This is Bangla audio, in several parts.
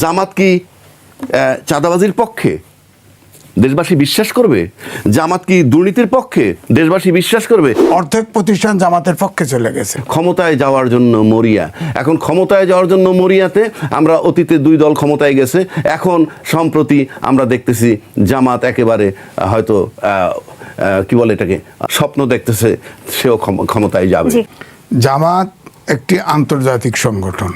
জামাত কি চাঁদাবাজির পক্ষে? দেশবাসী বিশ্বাস করবে? জামাত কি দুর্নীতির পক্ষে? দেশবাসী বিশ্বাস করবে? অর্ধেক প্রতিষ্ঠান জামাতের পক্ষে চলে গেছে। ক্ষমতায় যাওয়ার জন্য মরিয়া। এখন ক্ষমতায় যাওয়ার জন্য মরিয়াতে আমরা অতীতে দুই দল ক্ষমতায় গেছে, এখন সম্প্রতি আমরা দেখতেছি জামাত একেবারে হয়তো কি বলে এটাকে স্বপ্ন দেখতেছে সেও ক্ষমতায় যাবে। জামাত একটি আন্তর্জাতিক সংগঠন।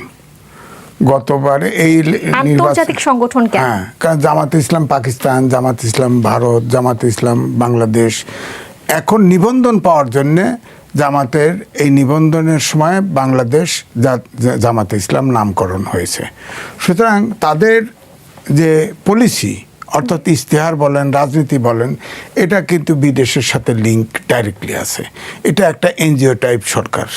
গতবার এই আন্তর্জাতিক সংগঠন কেন? হ্যাঁ, কারণ জামাত ইসলাম পাকিস্তান, জামাত ইসলাম ভারত, জামাত ইসলাম বাংলাদেশ এখন নিবন্ধন পাওয়ার জন্যে জামাতের এই নিবন্ধনের সময় বাংলাদেশ জামাতে ইসলাম নামকরণ হয়েছে। সুতরাং তাদের যে পলিসি অর্থাৎ ইশতেহার বলেন, রাজনীতি বলেন, এটা কিন্তু বিদেশের সাথে লিঙ্ক ডাইরেক্টলি আছে। এটা একটা এনজিও টাইপ সরকার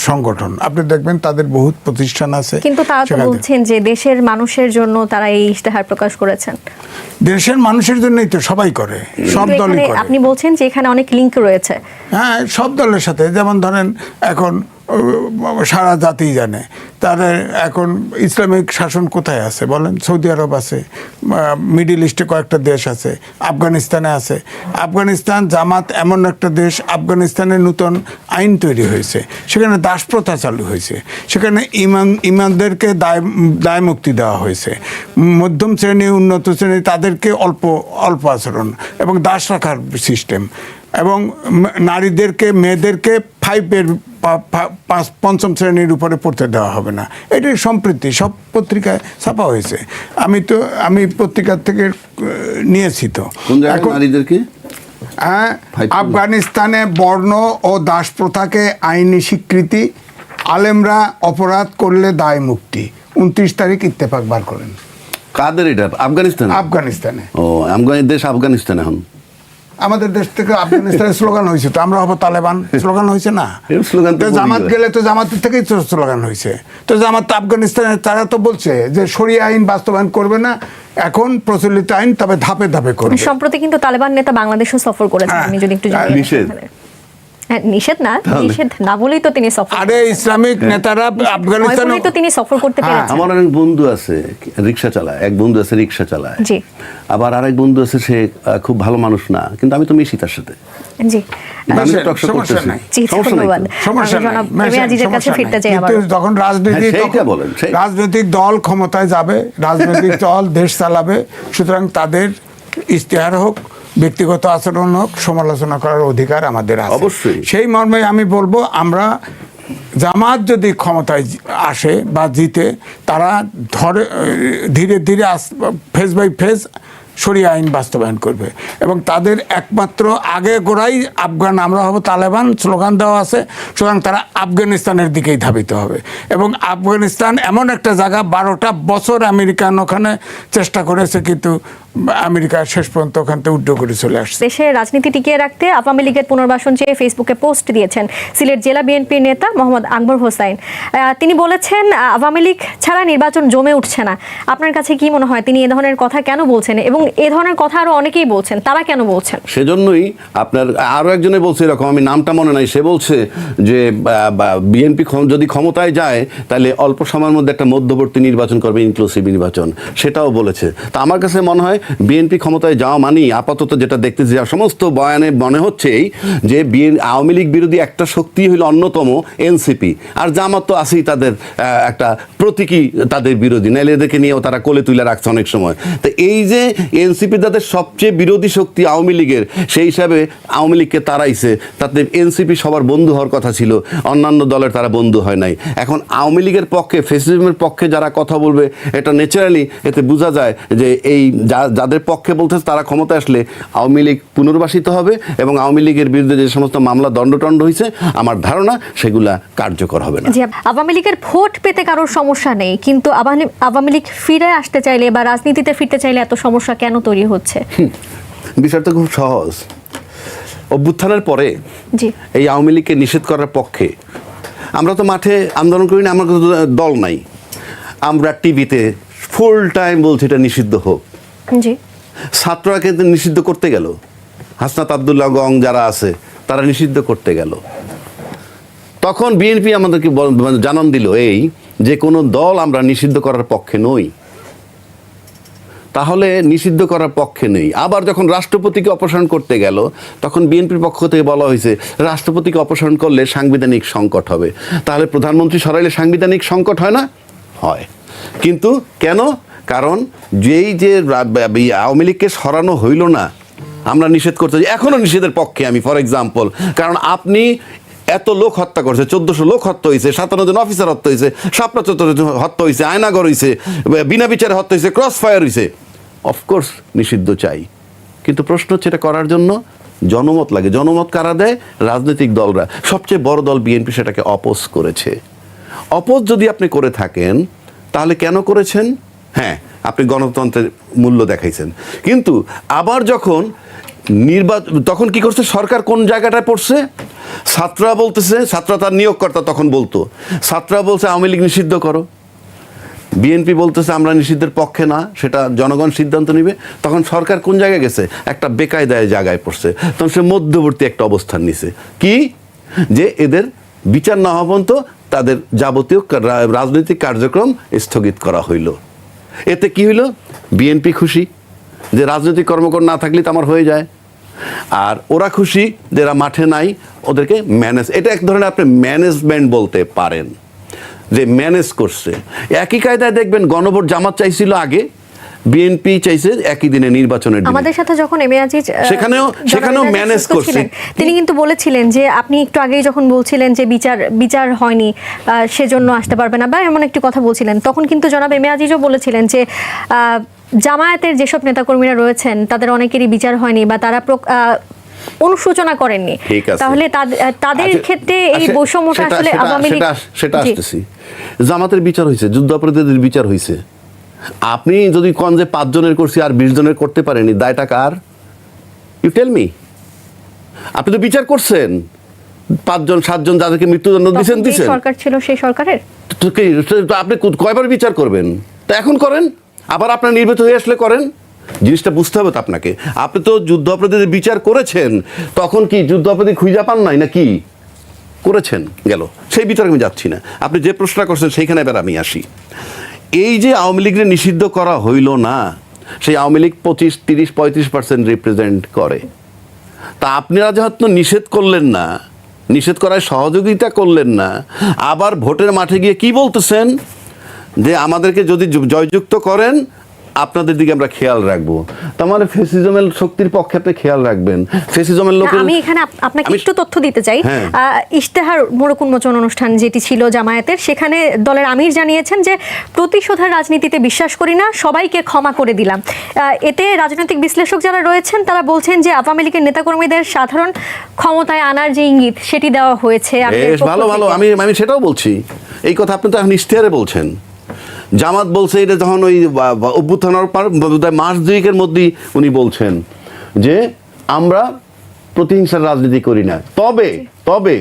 সংগঠন। আপনি দেখবেন তাদের বহুত প্রতিষ্ঠান আছে। কিন্তু তারা তো বলছেন যে দেশের মানুষের জন্য তারা এই ইশতেহার প্রকাশ করেছেন। দেশের মানুষের জন্যই তো সবাই করে, সব দলই করে। আপনি বলছেন যে এখানে অনেক লিঙ্ক রয়েছে। হ্যাঁ, সব দলের সাথে। যেমন ধরেন এখন সারা জাতি জানে তাদের এখন ইসলামিক শাসন কোথায় আছে বলেন? সৌদি আরব আছে, মিডিল ইস্টে কয়েকটা দেশ আছে, আফগানিস্তানে আছে। আফগানিস্তান জামাত এমন একটা দেশ, আফগানিস্তানে নতুন আইন তৈরি হয়েছে, সেখানে দাসপ্রথা চালু হয়েছে, সেখানে ইমানদেরকে দায় মুক্তি দেওয়া হয়েছে। মধ্যম শ্রেণী, উন্নত শ্রেণী তাদেরকে অল্প আচরণ এবং দাস রাখার সিস্টেম, এবং নারীদেরকে মেয়েদেরকে 5 শ্রেণীর উপরে পড়তে দেওয়া হবে না। এটাই সম্প্রীতি, সব পত্রিকায় ছাপা হয়েছে। আমি পত্রিকার থেকে নিয়েছি। তো এখন নারীদেরকে হ্যাঁ, আফগানিস্তানে বর্ণ ও দাস প্রথাকে আইনি স্বীকৃতি, আলেমরা অপরাধ করলে দায় মুক্তি। 29 তারিখ ইত্তেফাক বার করেন। কাদের এটা? আফগানিস্তানে। ও, দেশ আফগানিস্তান। এখন আমাদের দেশ থেকে আফগানিস্তানের স্লোগান হয়েছে, তো আমরা হবো তালেবান। স্লোগান হয়েছে না? জামাত গেলে তো জামাতের থেকেই তো স্লোগান হয়েছে। তো জামাত আফগানিস্তানের তারা তো বলছে যে শরিয়া আইন বাস্তবায়ন করবে না, এখন প্রচলিত আইন তবে ধাপে ধাপে করবে। সম্প্রতি কিন্তু তালেবান নেতা বাংলাদেশও সফর করেছেন। আমি যদি একটু জানি, নিষেধ না বলেই তো তিনি সফর। আরে ইসলামিক নেতারা আফগানিস্তানে তো তিনি সফর করতে পেরেছেন। আমার অনেক বন্ধু আছে রিকশা চালায়, এক বন্ধু আছে রিকশা চালায়, জি। আবার আরেক বন্ধু আছে সে খুব ভালো মানুষ না, কিন্তু আমি তো মিশি তার সাথে। জি, সমস্যা নাই। যখন রাজনৈতিক দল ক্ষমতায় যাবে, রাজনৈতিক দল দেশ চালাবে, সুতরাং তাদের ইশতেহার হোক, ব্যক্তিগত আচরণ হোক, সমালোচনা করার অধিকার আমাদের আছে। অবশ্যই। সেই মর্মে আমি বলবো, আমরা জামাত যদি ক্ষমতায় আসে বা জিতে, তারা ধীরে ধীরে ফেজ বাই ফেজ শরিয়া আইন বাস্তবায়ন করবে, এবং তাদের একমাত্র আগে গোড়াই আফগান আমরা হব তালেবান স্লোগান দেওয়া আছে। সুতরাং তারা আফগানিস্তানের দিকেই ধাবিত হবে, এবং আফগানিস্তান এমন একটা জায়গা, 12টা বছর আমেরিকান ওখানে চেষ্টা করেছে, কিন্তু আমেরিকা শেষ পর্যন্ত ওখান থেকে উড্ড করে চলে আসছে। দেশের রাজনীতি টিকিয়ে রাখতে আওয়ামী লীগের পুনর্বাসন চেয়ে ফেসবুকে পোস্ট দিয়েছেন সিলেট জেলা বিএনপির নেতা মোহাম্মদ আকবর হোসাইন। তিনি বলেছেন আওয়ামী লীগ ছাড়া নির্বাচন জমে উঠছে না। আপনার কাছে কি মনে হয় তিনি এ ধরনের কথা কেন বলছেন, এবং এ ধরনের কথা আরো অনেকেই বলছেন, তারা কেন বলছেন? সেজন্যই আপনার আরো একজনে বলছে এরকম, আমি নামটা মনে নাই, সে বলছে যে বিএনপি যদি ক্ষমতায় যায় তাহলে অল্প সময়ের মধ্যে একটা মধ্যবর্তী নির্বাচন করবে, ইনক্লুসিভ নির্বাচন, সেটাও বলেছে। তা আমার কাছে মনে হয় বিএনপি ক্ষমতায় যাওয়া মানেই আপাতত যেটা দেখতেছি সমস্ত বয়ানে মনে হচ্ছে যে আওয়ামী লীগ বিরোধী একটা শক্তি হইল অন্যতম এনসিপি, আর জামাত তো আছেই তাদের একটা প্রতীকী তাদের বিরোধী, নাইলে এদেরকে নিয়েও তারা কোলে তুলে রাখছে অনেক সময়। তো এই যে এনসিপি তাদের সবচেয়ে বিরোধী শক্তি আওয়ামী লীগের, সেই হিসাবে আওয়ামী লীগকে তারাইছে, তাতে এনসিপি সবার বন্ধু হওয়ার কথা ছিল, অন্যান্য দলের তারা বন্ধু হয় নাই। এখন আওয়ামী লীগের পক্ষে, ফ্যাসিজমের পক্ষে যারা কথা বলবে, এটা ন্যাচারালি এতে বোঝা যায় যে এই যাদের পক্ষে বলতেছে তারা ক্ষমতা আসলে আওয়ামী লীগ পুনর্বাসিত হবে, এবং আওয়ামী লীগের বিরুদ্ধে যে সমস্ত মামলা দণ্ডটণ্ড হয়েছে আমার ধারণা সেগুলা কার্যকর হবে না। আওয়ামী লীগের ভোট পেতে কারোর সমস্যা নেই, কিন্তু আওয়ামী লীগ ফিরে আসতে চাইলে বা রাজনীতিতে ফিরতে চাইলে এত সমস্যা কেন তৈরি হচ্ছে? বিষয়টা খুব সহজ। অভ্যুত্থানের পরে এই আওয়ামী লীগকে নিষেধ করার পক্ষে আমরা তো মাঠে আন্দোলন করি না, আমার দল নাই, আমরা টিভিতে ফুল টাইম বলছি এটা নিষিদ্ধ হোক। ছাত্ররা কিন্তু নিষিদ্ধ করতে গেল, হাসনাত আব্দুল্লাহ গং যারা আছে তারা নিষিদ্ধ করতে গেল, তখন বিএনপি আমাদেরকে জানান দিল যে কোনো দল আমরা নিষিদ্ধ করার পক্ষে নই, তাহলে নিষিদ্ধ করার পক্ষে নেই। আবার যখন রাষ্ট্রপতিকে অপসারণ করতে গেল তখন বিএনপির পক্ষ থেকে বলা হয়েছে রাষ্ট্রপতিকে অপসারণ করলে সাংবিধানিক সংকট হবে। তাহলে প্রধানমন্ত্রী সরাইলে সাংবিধানিক সংকট হয় না? হয়। কিন্তু কেন? কারণ যেই যে আওয়ামী লীগকে সরানো হইল না, আমরা নিষেধ করতে, এখনো নিষেধের পক্ষে আমি, ফর এক্সাম্পল। কারণ আপনি এত লোক হত্যা করছে, 1400 লোক হত্যা হয়েছে, 57 জন অফিসার হত্যা হয়েছে, শাপলা চত্বরে হত্যা হয়েছে, আয়নাগর হয়েছে, বিনা বিচারে হত্যা হয়েছে, ক্রস ফায়ার হয়েছে, অফকোর্স নিষিদ্ধ চাই। কিন্তু প্রশ্ন হচ্ছে এটা করার জন্য জনমত লাগে। জনমত কারা দেয়? রাজনৈতিক দলরা। সবচেয়ে বড় দল বিএনপি সেটাকে অপোজ করেছে। অপোজ যদি আপনি করে থাকেন তাহলে কেন করেছেন? হ্যাঁ, আপনি গণতন্ত্রের মূল্য দেখাইছেন। কিন্তু আবার যখন তখন কি করছে সরকার? কোন জায়গাটায় পড়ছে? ছাত্ররা বলতেছে, ছাত্ররা তার নিয়োগকর্তা তখন বলতো, ছাত্ররা বলছে আওয়ামী লীগ নিষিদ্ধ করো, বিএনপি বলতেছে আমরা নিষিদ্ধের পক্ষে না, সেটা জনগণ সিদ্ধান্ত নিবে। তখন সরকার কোন জায়গায় গেছে? একটা বেকায়দায় জায়গায় পড়ছে। তখন সে মধ্যবর্তী একটা অবস্থান নিছে, কি যে এদের বিচার না হওয়া পর্যন্ত তাদের যাবতীয় রাজনৈতিক কার্যক্রম স্থগিত করা হইল। এতে কি হইল? বিএনপি খুশি যে রাজনৈতিক কর্মকর্তা না থাকলে তো আমার হয়ে যায়, আর ওরা খুশি যে এরা মাঠে নাই, ওদেরকে ম্যানেজ, এটা এক ধরনের আপনি ম্যানেজমেন্ট বলতে পারেন, যে ম্যানেজ করছে। একই কায়দায় দেখবেন গণভোট জামাত চাইছিল আগে, বিএনপি চাইছে একই দিনে নির্বাচনের দিনে। আমাদের সাথে যখন এম এ আজিজ সেখানেও ম্যানেজ করছে। তিনি কিন্তু বলেছিলেন যে আপনি একটু আগেই যখন বলছিলেন যে বিচার হয়নি সেজন্য আসতে পারবে না বা এমন একটি কথা বলছিলেন, তখন কিন্তু জনাব এম এ আজিজও বলেছিলেন যে জামায়াতের যেসব নেতাকর্মীরা রয়েছেন তাদের অনেকেরই বিচার হয়নি বা তারা অনুশোচনা করেননি। তাহলে তাদের ক্ষেত্রে এই বৈষম্যটা আসলে আওয়ামী লীগ, সেটা আসতেছি। জামাতের বিচার হয়েছে, যুদ্ধাপরাধীদের বিচার হয়েছে। আপনি যদি কোন যে 5 জনের করছি আর 20 জনের করতে পারেনি, দায়টা কার? You tell me. আপনি তো বিচার করছেন 5 জন 7 জন যাদেরকে মৃত্যুদণ্ড দিয়েছেন। সরকার ছিল সেই সরকারের, আপনি কয়বার বিচার করবেন? তা এখন করেন, আবার আপনার নির্বাচিত হয়ে আসলে করেন। জিনিসটা বুঝতে হবে তো আপনাকে। আপনি তো যুদ্ধাপরাধীদের বিচার করেছেন, তখন কি যুদ্ধাপরাধী খুঁজে পান নাই না কি করেছেন? গেল, সেই বিচার আমি যাচ্ছি না। আপনি যে প্রশ্নটা করছেন সেইখানে এবার আমি আসি। এই যে আওয়ামী লীগের নিষিদ্ধ করা হইল না, সেই আওয়ামী লীগ 25-30-35% রিপ্রেজেন্ট করে। তা আপনারা যেহেতু নিষেধ করলেন না, নিষেধ করায় সহযোগিতা করলেন না, আবার ভোটের মাঠে গিয়ে কি বলতেছেন যে আমাদেরকে যদি জয়যুক্ত করেন আপনাদের দিকে আমরা খেয়াল রাখবো। তার মানে ফ্যাসিজমের শক্তির পক্ষে আপনি খেয়াল রাখবেন। ফ্যাসিজমের লোকের, আমি এখানে আপনাকে একটু তথ্য দিতে চাই। ইশতেহার মোড়ক উন্মোচন অনুষ্ঠান যেটি ছিল জামায়াতের, সেখানে দলের আমির জানিয়েছেন যে প্রতিশোধের রাজনীতিতে বিশ্বাস করি না, সবাইকে ক্ষমা করে দিলাম। এতে রাজনৈতিক বিশ্লেষক যারা রয়েছেন তারা বলছেন যে আওয়ামী লীগের নেতাকর্মীদের সাধারণ ক্ষমতায় আনার যে ইঙ্গিত সেটি দেওয়া হয়েছে। ভালো ভালো, আমি সেটাও বলছি। এই কথা আপনি তো এখন ইশতেহারে বলছেন। জামাত বলছে এটা যখন ওই অভ্যুত্থানের পর মাস 2 মধ্যেই উনি বলছেন যে আমরা প্রতিহিংসার রাজনীতি করি না। তবে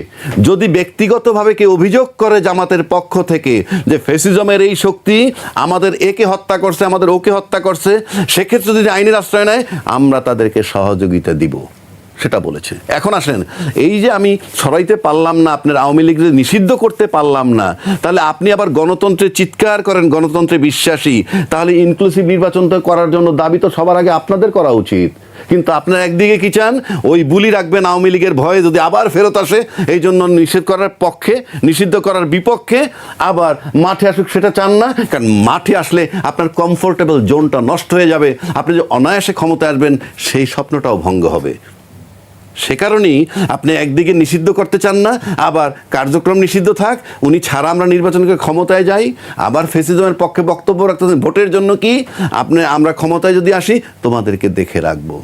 যদি ব্যক্তিগতভাবে কেউ অভিযোগ করে জামাতের পক্ষ থেকে যে ফ্যাসিজমের এই শক্তি আমাদের একে হত্যা করছে, আমাদের ওকে হত্যা করছে, সেক্ষেত্রে যদি আইনের আশ্রয় নেয় আমরা তাদেরকে সহযোগিতা দিব, সেটা বলেছে। এখন আসেন, এই যে আমি সরাইতে পারলাম না, আপনার আওয়ামী লীগকে নিষিদ্ধ করতে পারলাম না, তাহলে আপনি আবার গণতন্ত্রে চিৎকার করেন, গণতন্ত্রে বিশ্বাসী, তাহলে ইনক্লুসিভ নির্বাচন করার জন্য দাবি তো সবার আগে আপনাদের করা উচিত। কিন্তু আপনারা একদিকে কি চান? ওই বুলি রাখবেন আওয়ামী লীগের ভয়ে যদি আবার ফেরত আসে, এই জন্য নিষেধ করার পক্ষে, নিষিদ্ধ করার বিপক্ষে, আবার মাঠে আসুক সেটা চান না। কারণ মাঠে আসলে আপনার কমফোর্টেবল জোনটা নষ্ট হয়ে যাবে, আপনি যে অনায়াসে ক্ষমতায় আসবেন সেই স্বপ্নটাও ভঙ্গ হবে। সে কারণেই আপনি একদিকে নিষিদ্ধ করতে চান না, আবার কার্যক্রম নিষিদ্ধ থাক, উনি ছাড়া আমরা নির্বাচনকে ক্ষমতায় যাই, আবার ফ্যাসিজমের পক্ষে বক্তব্য রাখতেছেন। ভোটের জন্য কি? আমরা ক্ষমতায় যদি আসি তোমাদেরকে দেখে রাখবো।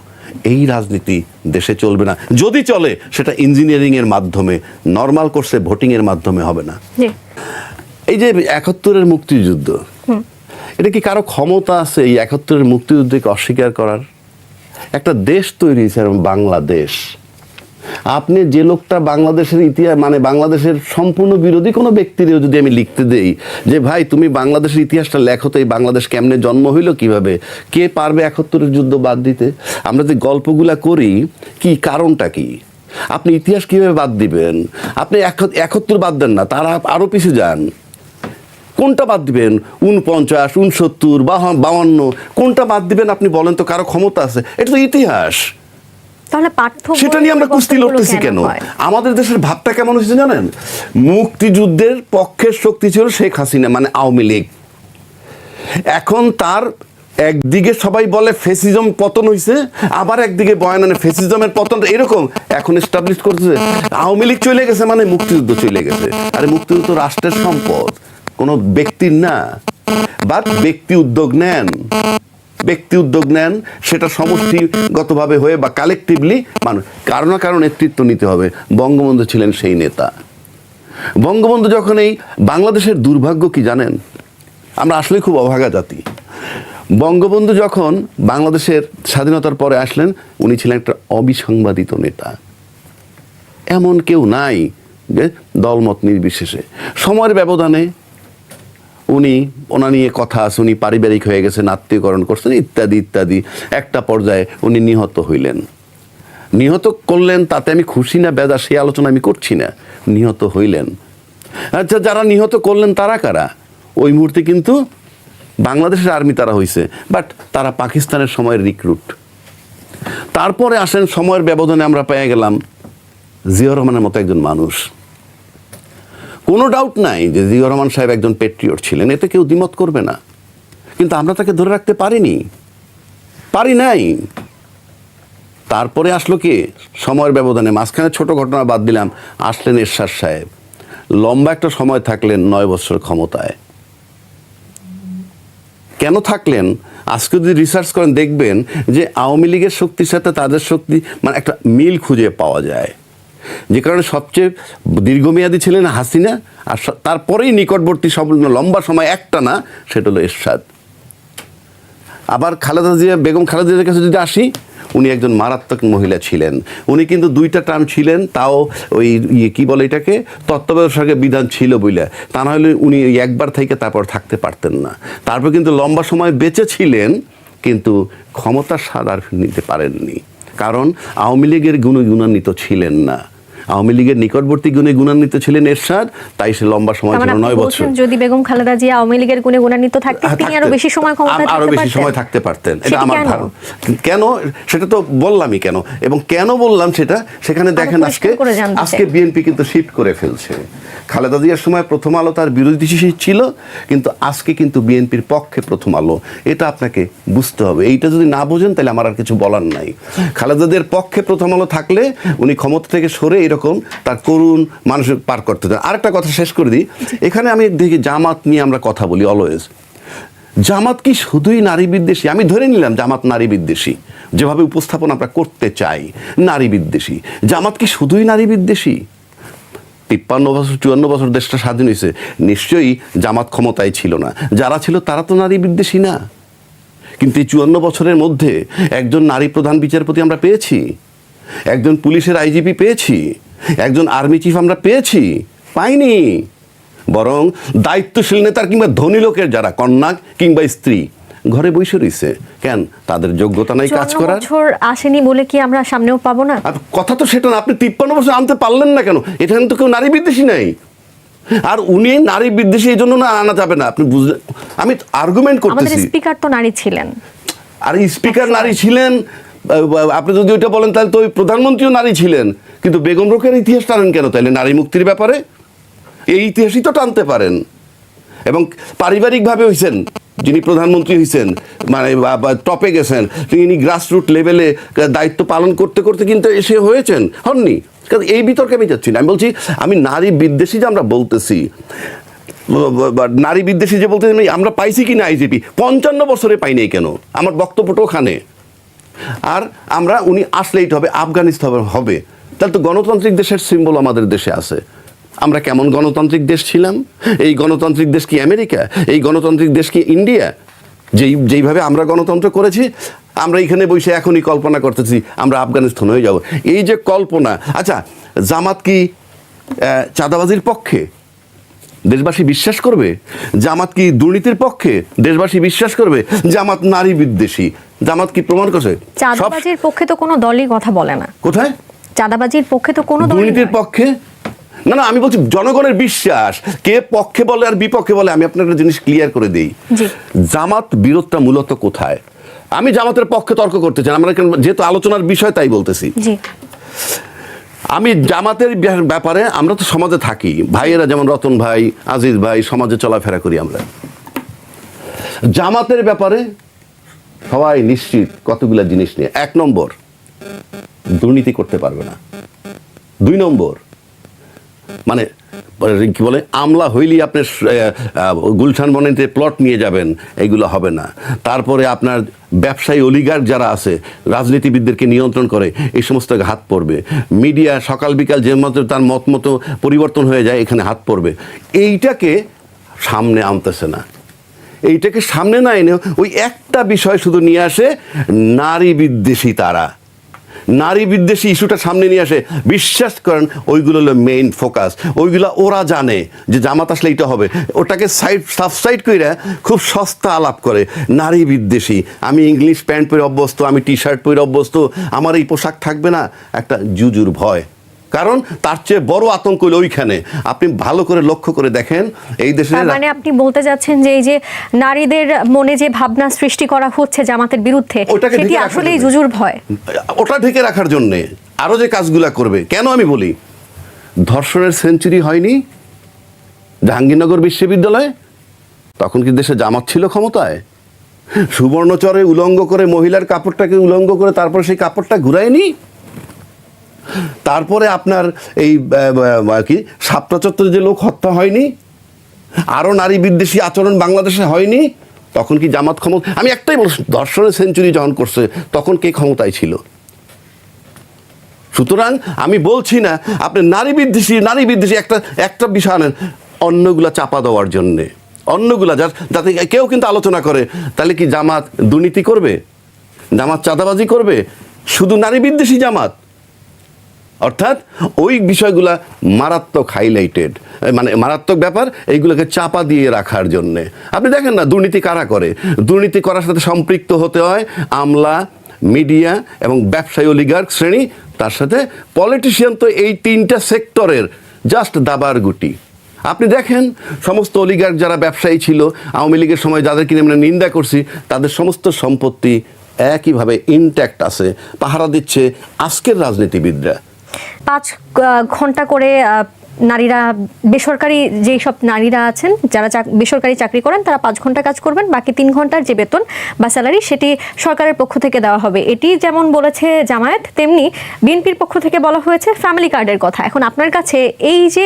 এই রাজনীতি দেশে চলবে না। যদি চলে সেটা ইঞ্জিনিয়ারিং এর মাধ্যমে, নর্মাল কোর্সে ভোটিং এর মাধ্যমে হবে না। এই যে 71-এর মুক্তিযুদ্ধ, এটা কি কারো ক্ষমতা আছে এই 71-এর মুক্তিযুদ্ধকে অস্বীকার করার? একটা দেশ তৈরি হয়েছে বাংলাদেশ। আপনি যে লোকটা বাংলাদেশের ইতিহাস, মানে বাংলাদেশের সম্পূর্ণ বিরোধী কোনো ব্যক্তিরও যদি আমি লিখতে দেই যে ভাই তুমি বাংলাদেশের ইতিহাসটা লেখো তো, এই বাংলাদেশ কেমনে জন্ম হইল, কিভাবে, কে পারবে 71-এর যুদ্ধ বাদ দিতে? আমরা যে গল্পগুলা করি, কি কারণটা কি? আপনি ইতিহাস কিভাবে বাদ দিবেন? আপনি 71 বাদ দেন না, তারা আরো পিছিয়ে যান। কোনটা বাদ দিবেন? 49, 69, 52, কোনটা বাদ দিবেন আপনি বলেন তো? কারো ক্ষমতা আছে? এটা তো ইতিহাস। তাহলে পার্থক্য সেটা নিয়ে আমরা কুস্তি লড়তেছি কেন? আমাদের দেশের ভাবটা কেমন হয়েছে জানেন? মুক্তিযুদ্ধের পক্ষের শক্তি ছিল শেখ হাসিনা, মানে আওয়ামী লীগ। এখন তার একদিকে সবাই বলে ফেসিজম পতন হয়েছে, আবার একদিকে বয়ান আনে ফেসিজমের পতন, এরকম এখন এস্টাবলিশ করতেছে আওয়ামী লীগ চলে গেছে মানে মুক্তিযুদ্ধ চলে গেছে। আরে মুক্তিযুদ্ধ রাষ্ট্রের সম্পদ, কোনো ব্যক্তির না। বাট ব্যক্তি উদ্যোগ নেন, সেটা সমষ্টিগতভাবে হয়ে বা কালেকটিভলি মানুষ কারো না কারো নেতৃত্ব নিতে হবে। বঙ্গবন্ধু ছিলেন সেই নেতা। বঙ্গবন্ধু যখন এই বাংলাদেশের দুর্ভাগ্য কি জানেন? আমরা আসলে খুব অভাগা জাতি। বঙ্গবন্ধু যখন বাংলাদেশের স্বাধীনতার পরে আসলেন, উনি ছিলেন একটা অবিসংবাদিত নেতা। এমন কেউ নাই যে দলমত নির্বিশেষে। সময়ের ব্যবধানে ওনা নিয়ে কথা আছে, উনি পারিবারিক হয়ে গেছেন, আত্মীয়করণ করছেন, ইত্যাদি ইত্যাদি। একটা পর্যায়ে উনি নিহত হইলেন। নিহত করলেন তাতে আমি খুশি না বেজা সেই আলোচনা আমি করছি না। নিহত হইলেন। আচ্ছা, যারা নিহত করলেন তারা কারা? ওই মুহূর্তে কিন্তু বাংলাদেশের আর্মি তারা হয়েছে, বাট তারা পাকিস্তানের সময়ের রিক্রুট। তারপরে আসেন সময়ের ব্যবধানে আমরা পেয়ে গেলাম জিয়াউর রহমানের মতো একজন মানুষ। কোনো ডাউট নাই যে জিয়াউর রহমান সাহেব একজন পেট্রিয়ট ছিলেন, এতে কেউ দ্বিমত করবে না। কিন্তু আমরা তাকে ধরে রাখতে পারি নাই। তারপরে আসলো কি? সময়ের ব্যবধানে মাঝখানে ছোট ঘটনা বাদ দিলাম, আসলেন এরশাদ সাহেব। লম্বা একটা সময় থাকলেন, 9 বছর ক্ষমতায়। কেন থাকলেন? আজকে যদি রিসার্চ করেন দেখবেন যে আওয়ামী লীগের শক্তির সাথে তাদের শক্তি মানে একটা মিল খুঁজে পাওয়া যায়। যে কারণে সবচেয়ে দীর্ঘমেয়াদী ছিলেন হাসিনা, আর তারপরেই নিকটবর্তী সব লম্বা সময় একটা না, সেটা হলো এরশাদ। আবার বেগম খালেদা জিয়ার কাছে যদি আসি, উনি একজন মারাত্মক মহিলা ছিলেন। উনি কিন্তু 2টা টার্ম ছিলেন, তাও ওই কি বলে এটাকে, তত্ত্বাবধায়ক বিধান ছিল বলে। তা না হলে উনি একবার থেকে তারপর থাকতে পারতেন না। তারপর কিন্তু লম্বা সময় বেঁচে ছিলেন, কিন্তু ক্ষমতার স্বাদ আর নিতে পারেননি। কারণ আওয়ামী লীগের গুণে গুণান্বিত ছিলেন না। আওয়ামী লীগের নিকটবর্তী গুণে গুণান্বিত ছিলেন এরশাদ, তাই সে লম্বা সময় ছিল 9 বছর। যদি বেগম খালেদা জিয়া আওয়ামী লীগের গুণে গুণান্বিত থাকতেন, তিনি আরো বেশি সময় থাকতে পারতেন। এটা আমার ধারণা। কেন সেটা তো বললামই কেন, এবং কেন বললাম সেটা সেখানে দেখেন। আজকে বিএনপি কিন্তু শিফট করে ফেলছে। খালেদা জিয়ার সময় প্রথম আলো তার বিরোধী ছিল, কিন্তু আজকে কিন্তু বিএনপির পক্ষে প্রথম আলো। এটা আপনাকে বুঝতে হবে। এইটা যদি না বোঝেন তাহলে আমার আর কিছু বলার নাই। খালেদা জিয়ার পক্ষে প্রথম আলো থাকলে উনি ক্ষমতা থেকে সরে এরকম তার করুণ মানুষের পার করতে দেন। আরেকটা কথা শেষ করে দিই। এখানে আমি দেখি জামাত নিয়ে আমরা কথা বলি অলওয়েজ। জামাত কি শুধুই নারী বিদ্বেষী? আমি ধরে নিলাম জামাত নারী বিদ্বেষী, যেভাবে উপস্থাপন আমরা করতে চাই নারী বিদ্বেষী। জামাত কি শুধুই নারী বিদ্বেষী? 53 বছর 54 বছর দেশটা স্বাধীন হয়েছে, নিশ্চয়ই জামাত ক্ষমতায় ছিল না। যারা ছিল তারা তো নারী বিদ্বেষী না। কিন্তু এই 54 বছরের মধ্যে একজন নারী প্রধান বিচারপতি আমরা পেয়েছি, একজন পুলিশের আইজিপি পেয়েছি, একজন আর্মি চিফ আমরা পেয়েছি? পাইনি। বরং দায়িত্বশীল নেতার কিংবা ধনী লোকের যারা কন্যা কিংবা স্ত্রী ঘরে বসে রয়েছে। কেন? তাদের যোগ্যতা নাই কাজ করার। বছর আসেনি বলে কি আমরা সামনেও পাবো না? কথা তো সেটা না। আপনি 53 বছর আনতে পারলেন না কেন? এখানে তো কেউ নারী বিদ্বেষী নাই। আর উনি নারী বিদ্বেষী এই জন্য না আনা যাবে না। আপনি বুঝলেন? আমি আর্গুমেন্ট করতেছি। আমাদের স্পিকার তো নারী ছিলেন। আর স্পিকার নারী ছিলেন, আপনি যদি ওইটা বলেন তাহলে তো ওই প্রধানমন্ত্রীও নারী ছিলেন। কিন্তু বেগম রোকেয়ার ইতিহাস টানেন কেন তাহলে? নারী মুক্তির ব্যাপারে এই ইতিহাসই তো টানতে পারেন। এবং পারিবারিকভাবে হয়েছেন, যিনি প্রধানমন্ত্রী হয়েছেন, মানে টপে গেছেন, তিনি গ্রাসরুট লেভেলে দায়িত্ব পালন করতে করতে কিন্তু এসে হয়েছেন, হননি? কারণ এই বিতর্কে আমি যাচ্ছি না। আমি বলছি আমি নারী বিদ্বেষী যে আমরা বলতেছি, নারী বিদ্বেষী যে বলতে আমরা পাইছি কি না আইজিপি 55 বছরে পাইনি কেন? আমার বক্তব্যটা ওখানে। আর আমরা উনি আসলেই হবে আফগানিস্তান হবে, তাহলে তো গণতান্ত্রিক দেশের সিম্বল আমাদের দেশে আছে। আমরা কেমন গণতান্ত্রিক দেশ ছিলাম? এই গণতান্ত্রিক দেশ কি আমেরিকা? এই গণতান্ত্রিক দেশ কি ইন্ডিয়া? যেইভাবে আমরা গণতন্ত্র করেছি, আমরা এখানে বসে এখনই কল্পনা করতেছি আমরা আফগানিস্তান হয়ে যাব। এই যে কল্পনা। আচ্ছা, জামাত কি চাঁদাবাজির পক্ষে? দেশবাসী বিশ্বাস করবে? জামাত কি দুর্নীতির পক্ষে? দেশবাসী বিশ্বাস করবে? জামাত নারী বিদ্বেষী। জামাত কি প্রমাণ করছে? চাঁদাবাজির পক্ষে তো কোনো দলই কথা বলে না। কোথায়? চাঁদাবাজির পক্ষে তো কোনো দল। দুর্নীতির পক্ষে? না না, আমি বলছি জনগণের বিশ্বাস, কে পক্ষে বলে আর বিপক্ষে বলে। আমি আপনার একটা জিনিস ক্লিয়ার করে দিই, জি। জামাত বিরোধটা মূলত কোথায়? আমি জামাতের পক্ষে তর্ক করতে চাই, আমরা যেহেতু আলোচনার বিষয় তাই বলতেছি। জি। আমি জামাতের ব্যাপারে, আমরা তো সমাজে থাকি, ভাইয়েরা যেমন রতন ভাই, আজিজ ভাই, সমাজে চলাফেরা করি আমরা। জামাতের ব্যাপারে সবাই নিশ্চিত কতগুলা জিনিস নিয়ে। 1 নম্বর, দুর্নীতি করতে পারবে না। 2 নম্বর, মানে কি বলে, আমলা হইলেই আপনার গুলশান বনানীতে প্লট নিয়ে যাবেন, এগুলো হবে না। তারপরে আপনার ব্যবসায়ী অলিগার্ক যারা আছে, রাজনীতিবিদদেরকে নিয়ন্ত্রণ করে, এই সমস্ত হাত পড়বে। মিডিয়া সকাল বিকাল যে মতো তার মত মতো পরিবর্তন হয়ে যায়, এখানে হাত পড়বে। এইটাকে সামনে আনতেছে না। এইটাকে সামনে না এনে ওই একটা বিষয় শুধু নিয়ে আসে, নারী বিদ্বেষী। তারা নারী বিদ্বেষী ইস্যুটা সামনে নিয়ে আসে। বিশ্বাস করেন, ওইগুলো হলো মেইন ফোকাস। ওইগুলো ওরা জানে যে জামাত আসলে এইটা হবে, ওটাকে সাবসাইড করে খুব সস্তা আলাপ করে। নারী বিদ্বেষী, আমি ইংলিশ প্যান্ট পরে অভ্যস্ত, আমি টি শার্ট পরে অভ্যস্ত, আমার এই পোশাক থাকবে না, একটা জুজুর ভয়। কারণ তার চেয়ে বড় আতঙ্ক হলো ওইখানে। আপনি ভালো করে লক্ষ্য করে দেখেন, এই দেশে মানে আপনি বলতে যাচ্ছেন যে এই যে নারীদের মনে যে ভাবনা সৃষ্টি করা হচ্ছে জামাতের বিরুদ্ধে, ওটাকে সেটি ঢেকে রাখার আসলেই জন্য। জুজুর ভয়। ওটা ঢেকে রাখার জন্যে আরো যে কাজগুলা করবে। কেন আমি বলি, ধর্ষণের সেঞ্চুরি হয়নি জাহাঙ্গীরনগর বিশ্ববিদ্যালয়ে, তখন কি দেশে জামাত ছিল ক্ষমতায়? সুবর্ণচরে উলঙ্গ করে, মহিলার কাপড়টাকে উলঙ্গ করে তারপরে সেই কাপড়টা ঘুরায়নি। তারপরে আপনার এই কি শাপলা চত্বরে যে লোক হত্যা হয়নি, আরো নারী বিদ্বেষী আচরণ বাংলাদেশে হয়নি, তখন কি জামাত ক্ষমতা? আমি একটাই বলছি, ধর্ষণের সেঞ্চুরি যখন করছে তখন কে ক্ষমতায় ছিল? সুতরাং আমি বলছি না আপনি নারী বিদ্বেষী একটা বিষয় আনেন অন্যগুলা চাপা দেওয়ার জন্যে, অন্যগুলা যাতে কেউ কিন্তু আলোচনা করে। তাহলে কি জামাত দুর্নীতি করবে? জামাত চাঁদাবাজি করবে? শুধু নারী বিদ্বেষী জামাত? অর্থাৎ ওই বিষয়গুলা মারাত্মক হাইলাইটেড, মানে মারাত্মক ব্যাপার, এইগুলোকে চাপা দিয়ে রাখার জন্যে। আপনি দেখেন না, দুর্নীতি কারা করে? দুর্নীতি করার সাথে সম্পৃক্ত হতে হয় আমলা, মিডিয়া এবং ব্যবসায়ী অলিগার্ক শ্রেণী, তার সাথে পলিটিশিয়ান। তো এই 3টা সেক্টরের জাস্ট দাবার গুটি। আপনি দেখেন সমস্ত অলিগার্ক যারা ব্যবসায়ী ছিল আওয়ামী লীগের সময়, যাদের কিনে আমরা নিন্দা করছি, তাদের সমস্ত সম্পত্তি একইভাবে ইনট্যাক্ট আছে, পাহারা দিচ্ছে আজকের রাজনীতিবিদরা। 5 ঘন্টা করে নারীরা, বেসরকারি যেই সব নারীরা আছেন যারা বেসরকারি চাকরি করেন, তারা 5 ঘন্টা কাজ করবেন, বাকি 3 ঘন্টার যে বেতন বা স্যালারি সেটি সরকারের পক্ষ থেকে দেওয়া হবে। এটি যেমন বলেছে জামায়াত, তেমনি বিএনপির পক্ষ থেকে বলা হয়েছে ফ্যামিলি কার্ডের কথা। এখন আপনার কাছে এই যে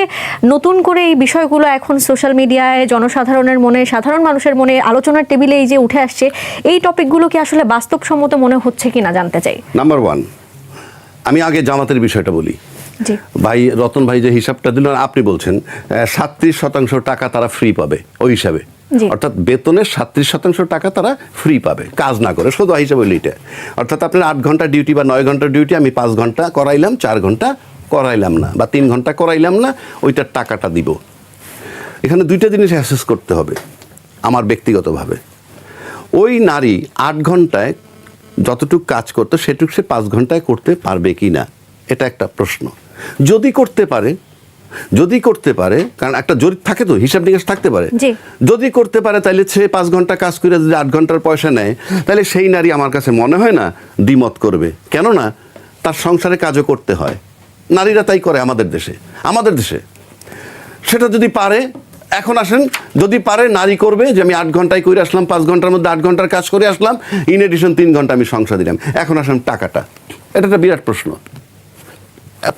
নতুন করে এই বিষয়গুলো এখন সোশ্যাল মিডিয়ায় জনসাধারণের মনে, সাধারণ মানুষের মনে, আলোচনার টেবিলে এই যে উঠে আসছে, এই টপিকগুলো কি আসলে বাস্তবসম্মত মনে হচ্ছে কিনা জানতে চাই। নাম্বার 1, আমি আগে জামাতের বিষয়টা বলি। জি। ভাই রতন ভাই যে হিসাবটা দিলেন, আপনি বলছেন 37% টাকা তারা ফ্রি পাবে ওই হিসাবে, অর্থাৎ বেতনের 37% টাকা তারা ফ্রি পাবে কাজ না করে। শুধু হিসাবে হইল এটা, অর্থাৎ আপনার 8 ঘন্টা ডিউটি বা 9 ঘন্টা ডিউটি, আমি 5 ঘন্টা করাইলাম, 4 ঘন্টা করাইলাম না, বা 3 ঘন্টা করাইলাম না, ওইটার টাকাটা দিব। এখানে 2টা জিনিস অ্যাসেস করতে হবে আমার ব্যক্তিগতভাবে। ওই নারী 8 ঘন্টায় যতটুকু কাজ করতো সেটুকু সে 5 ঘন্টায় করতে পারবে কি না, এটা একটা প্রশ্ন। যদি করতে পারে, কারণ একটা জরিপ থাকে তো, হিসাব নিকাশ থাকতে পারে, যদি করতে পারে তাহলে সে 5 ঘন্টা কাজ করে যদি 8 ঘন্টার পয়সা নেয়, তাহলে সেই নারী আমার কাছে মনে হয় না দ্বিমত করবে। কেননা তার সংসারে কাজও করতে হয়, নারীরা তাই করে আমাদের দেশে। সেটা যদি পারে, এখন আসেন, যদি পারে নারী করবে যে আমি 8 ঘন্টায় করে আসলাম, 5 ঘন্টার মধ্যে 8 ঘন্টার কাজ করে আসলাম, ইন এডিশন 3 ঘন্টা আমি সংসার দিলাম। এখন আসেন টাকাটা, এটা একটা বিরাট প্রশ্ন।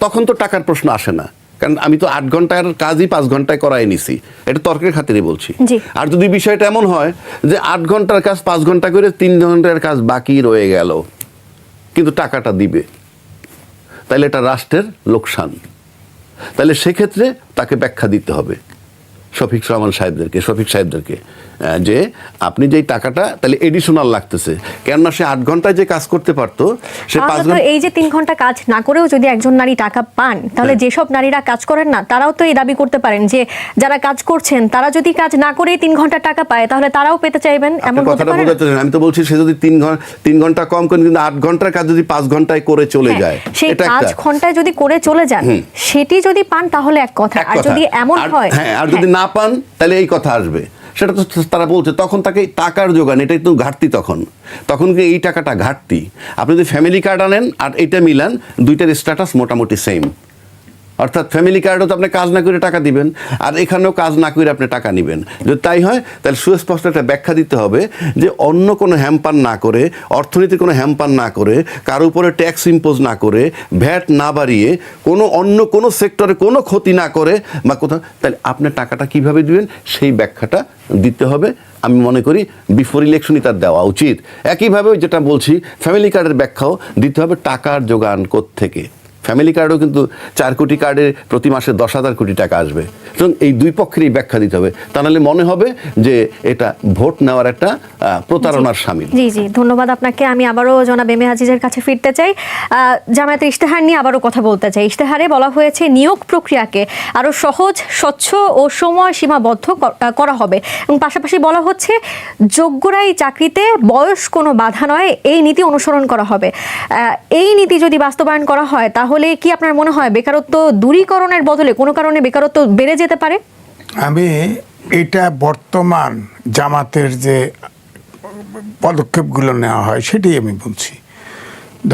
তখন তো টাকার প্রশ্ন আসে না, কারণ আমি তো 8 ঘন্টার কাজই 5 ঘন্টায় করাই নিছি, এটা তর্কের খাতিরে বলছি। আর যদি বিষয়টা এমন হয় যে 8 ঘন্টার কাজ 5 ঘন্টা করে 3 ঘন্টার কাজ বাকি রয়ে গেল, কিন্তু টাকাটা দিবে, তাহলে এটা রাষ্ট্রের লোকসান। তাহলে সেক্ষেত্রে তাকে ব্যাখ্যা দিতে হবে শফিক সাহেবদেরকে যে আপনি যেই টাকাটা তাহলে এডিশনাল লাগতেছে, কেননা সে 8 ঘন্টায় যে কাজ করতে পারতো সে 5 তাহলে তো এই যে 3 ঘন্টা কাজ না করেও যদি একজন নারী টাকা পান, তাহলে যেসব নারীরা কাজ করেন না তারাও তো এই দাবি করতে পারেন যে যারা কাজ করছেন তারা যদি কাজ না করেই 3 ঘন্টা টাকা পায় তাহলে তারাও পেতে চাইবেন, এমন হতে কথাটা পারে না? বোঝাতে চাই, আমি তো বলছি সে যদি 3 ঘন্টা কম করে কিন্তু 8 ঘন্টার কাজ যদি 5 ঘন্টায় করে চলে হ্যাঁ, যায়, সেই এটা 5 একটা ঘন্টায় যদি করে চলে যান সেটি যদি পান তাহলে এক কথা, আর যদি এমন হয় হ্যাঁ, আর যদি না পান তাহলে এই কথা আসবে, সেটা তো তারা বলছে তখন তাকে টাকার যোগান, এটাই তো ঘাটতি, তখন কি এই টাকাটা ঘাটতি। আপনি যদি ফ্যামিলি কার্ড আনেন আর এটা মিলান, দুইটার স্ট্যাটাস মোটামুটি সেম, অর্থাৎ ফ্যামিলি কার্ডও তো আপনি কাজ না করে টাকা দিবেন, আর এখানেও কাজ না করে আপনি টাকা নেবেন। যদি তাই হয় তাহলে সুস্পষ্ট একটা ব্যাখ্যা দিতে হবে যে অন্য কোনো হ্যাম্পার না করে, অর্থনীতির কোনো হ্যাম্পার না করে, কারো উপরে ট্যাক্স ইম্পোজ না করে, ভ্যাট না বাড়িয়ে, অন্য কোনো সেক্টরে কোনো ক্ষতি না করে বা কোথাও, তাহলে আপনার টাকাটা কিভাবে দিবেন সেই ব্যাখ্যাটা দিতে হবে। আমি মনে করি বিফোর ইলেকশনই তার দেওয়া উচিত। একইভাবে যেটা বলছি ফ্যামিলি কার্ডের ব্যাখ্যাও দিতে হবে, টাকার যোগান কোত্থেকে। ফ্যামিলি কার্ডও কিন্তু 4 কোটি কার্ডে প্রতি মাসে 10,000 কোটি টাকা আসবে, সুতরাং এই দুই পক্ষেরই ব্যাখ্যা দিতে হবে, তা নাহলে মনে হবে যে এটা ভোট নেওয়ার একটা প্রতারণার সামিল। জি জি, ধন্যবাদ আপনাকে। আমি আবারও জনাব এম এ আজিজের কাছে ফিরতে চাই। জামায়াতের ইশতেহার নিয়ে আবারও কথা বলতে চাই। ইশতেহারে বলা হয়েছে নিয়োগ প্রক্রিয়াকে আরও সহজ, স্বচ্ছ ও সময় সীমাবদ্ধ করা হবে, এবং পাশাপাশি বলা হচ্ছে যোগ্যরাই চাকরিতে, বয়স কোনো বাধা নয়, এই নীতি অনুসরণ করা হবে। এই নীতি যদি বাস্তবায়ন করা হয় তাহলে কি আপনার মনে হয় বেকারত্ব দূরীকরণের বদলে কোনো কারণে বেকারত্ব বেড়ে যেতে পারে? আমি এটা বর্তমান জামাতের যে পদক্ষেপগুলো নেওয়া হয় সেটাই আমি বলছি।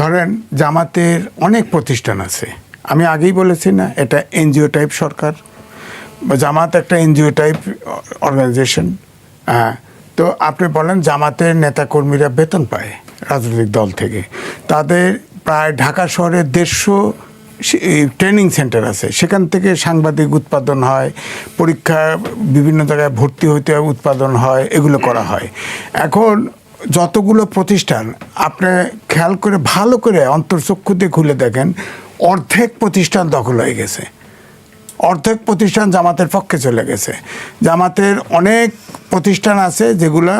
ধরেন জামাতের অনেক প্রতিষ্ঠান আছে, আমি আগেই বলেছি না এটা এনজিও টাইপ সরকার, জামাত একটা এনজিও টাইপ অর্গানাইজেশন। তো আপনি বলেন জামাতের নেতাকর্মীরা বেতন পায় রাজনৈতিক দল থেকে, তাদের প্রায় ঢাকা শহরে 150 ট্রেনিং সেন্টার আছে, সেখান থেকে সাংবাদিক উৎপাদন হয়, পরীক্ষা বিভিন্ন জায়গায় ভর্তি হইতে উৎপাদন হয়, এগুলো করা হয়। এখন যতগুলো প্রতিষ্ঠান আপনি খেয়াল করে ভালো করে অন্তর্চক্ষু দিয়ে খুলে দেখেন, অর্ধেক প্রতিষ্ঠান দখল হয়ে গেছে, অর্ধেক প্রতিষ্ঠান জামাতের পক্ষে চলে গেছে। জামাতের অনেক প্রতিষ্ঠান আছে যেগুলা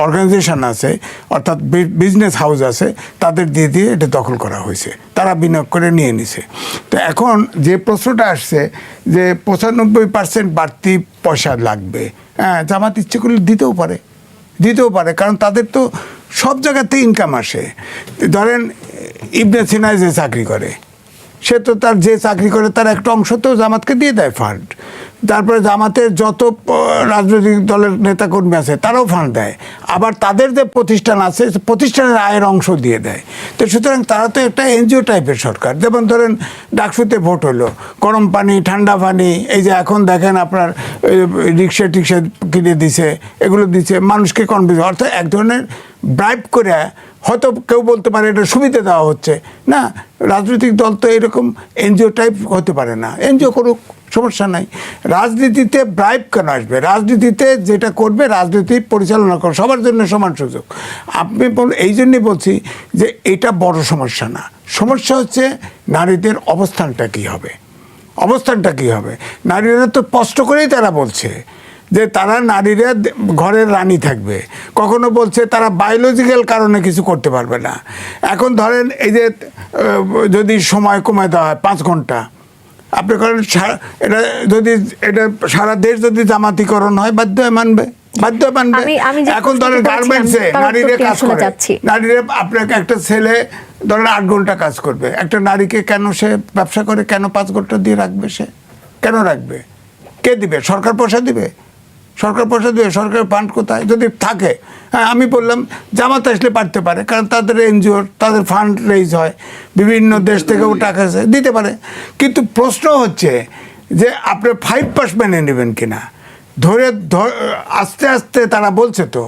অর্গানাইজেশন আছে, অর্থাৎ বিজনেস হাউস আছে, তাদের দিয়ে দিয়ে এটা দখল করা হয়েছে, তারা বিনিয়োগ করে নিয়ে নিছে। তো এখন যে প্রশ্নটা আসছে যে 95% বাড়তি পয়সা লাগবে, হ্যাঁ জামাত ইচ্ছে করলে দিতেও পারে, কারণ তাদের তো সব জায়গাতে ইনকাম আসে। ধরেন ইবনে সিনা যে চাকরি করে, সে তো তার যে চাকরি করে তার একটা অংশ তো জামাতকে দিয়ে দেয় ফান্ড। তারপরে জামাতের যত রাজনৈতিক দলের নেতাকর্মী আছে তারাও ফান্ড দেয়, আবার তাদের যে প্রতিষ্ঠান আছে প্রতিষ্ঠানের আয়ের অংশ দিয়ে দেয়। তো সুতরাং তারা তো একটা এনজিও টাইপের সরকার। যেমন ধরেন ডাকসুতে ভোট হলো, গরম পানি, ঠান্ডা পানি, এই যে এখন দেখেন আপনার রিক্সা টিক্সা কিনে দিছে, এগুলো দিচ্ছে মানুষকে কনভিন্স, অর্থাৎ এক ধরনের ব্রাইব করে, হয়তো কেউ বলতে পারে এটা সুবিধা দেওয়া হচ্ছে না, রাজনৈতিক দল তো এরকম এনজিও টাইপ হতে পারে না, এনজিও করুক, সমস্যা নাই। রাজনীতিতে ব্রাইব কেন আসবে? রাজনীতিতে যেটা করবে রাজনীতি পরিচালনা করে, সবার জন্য সমান সুযোগ। আপনি এই জন্যই বলছি যে এটা বড় সমস্যা না, সমস্যা হচ্ছে নারীদের অবস্থানটা কী হবে। নারীরা তো স্পষ্ট করেই তারা বলছে যে তারা নারীরা ঘরের রানী থাকবে, কখনো বলছে তারা বায়োলজিক্যাল কারণে কিছু করতে পারবে না। এখন ধরেন এই যে যদি সময় কমায় দেওয়া হয় 5 ঘন্টা, আপনি করেন এটা যদি এটা সারা দেশ যদি জামাতিকরণ হয় বাধ্য হয়ে মানবে। এখন ধরেন গার্মেন্টসে নারীরা কাজ করে, নারীরা আপনাকে একটা ছেলে ধরেন 8 ঘন্টা কাজ করবে, একটা নারীকে কেন সে ব্যবসা করে কেন 5 ঘন্টা দিয়ে রাখবে? সে কেন রাখবে? কে দিবে? সরকার পয়সা দিবে? সরকারের ফান্ড কোথায় যদি থাকে? হ্যাঁ, আমি বললাম জামাত আসলে পারতে পারে, কারণ তাদের এনজিওর তাদের ফান্ড রেইজ হয়, বিভিন্ন দেশ থেকেও টাকা দিতে পারে। কিন্তু প্রশ্ন হচ্ছে যে আপনি 5 মেনে নেবেন কিনা। আস্তে আস্তে তারা বলছে তো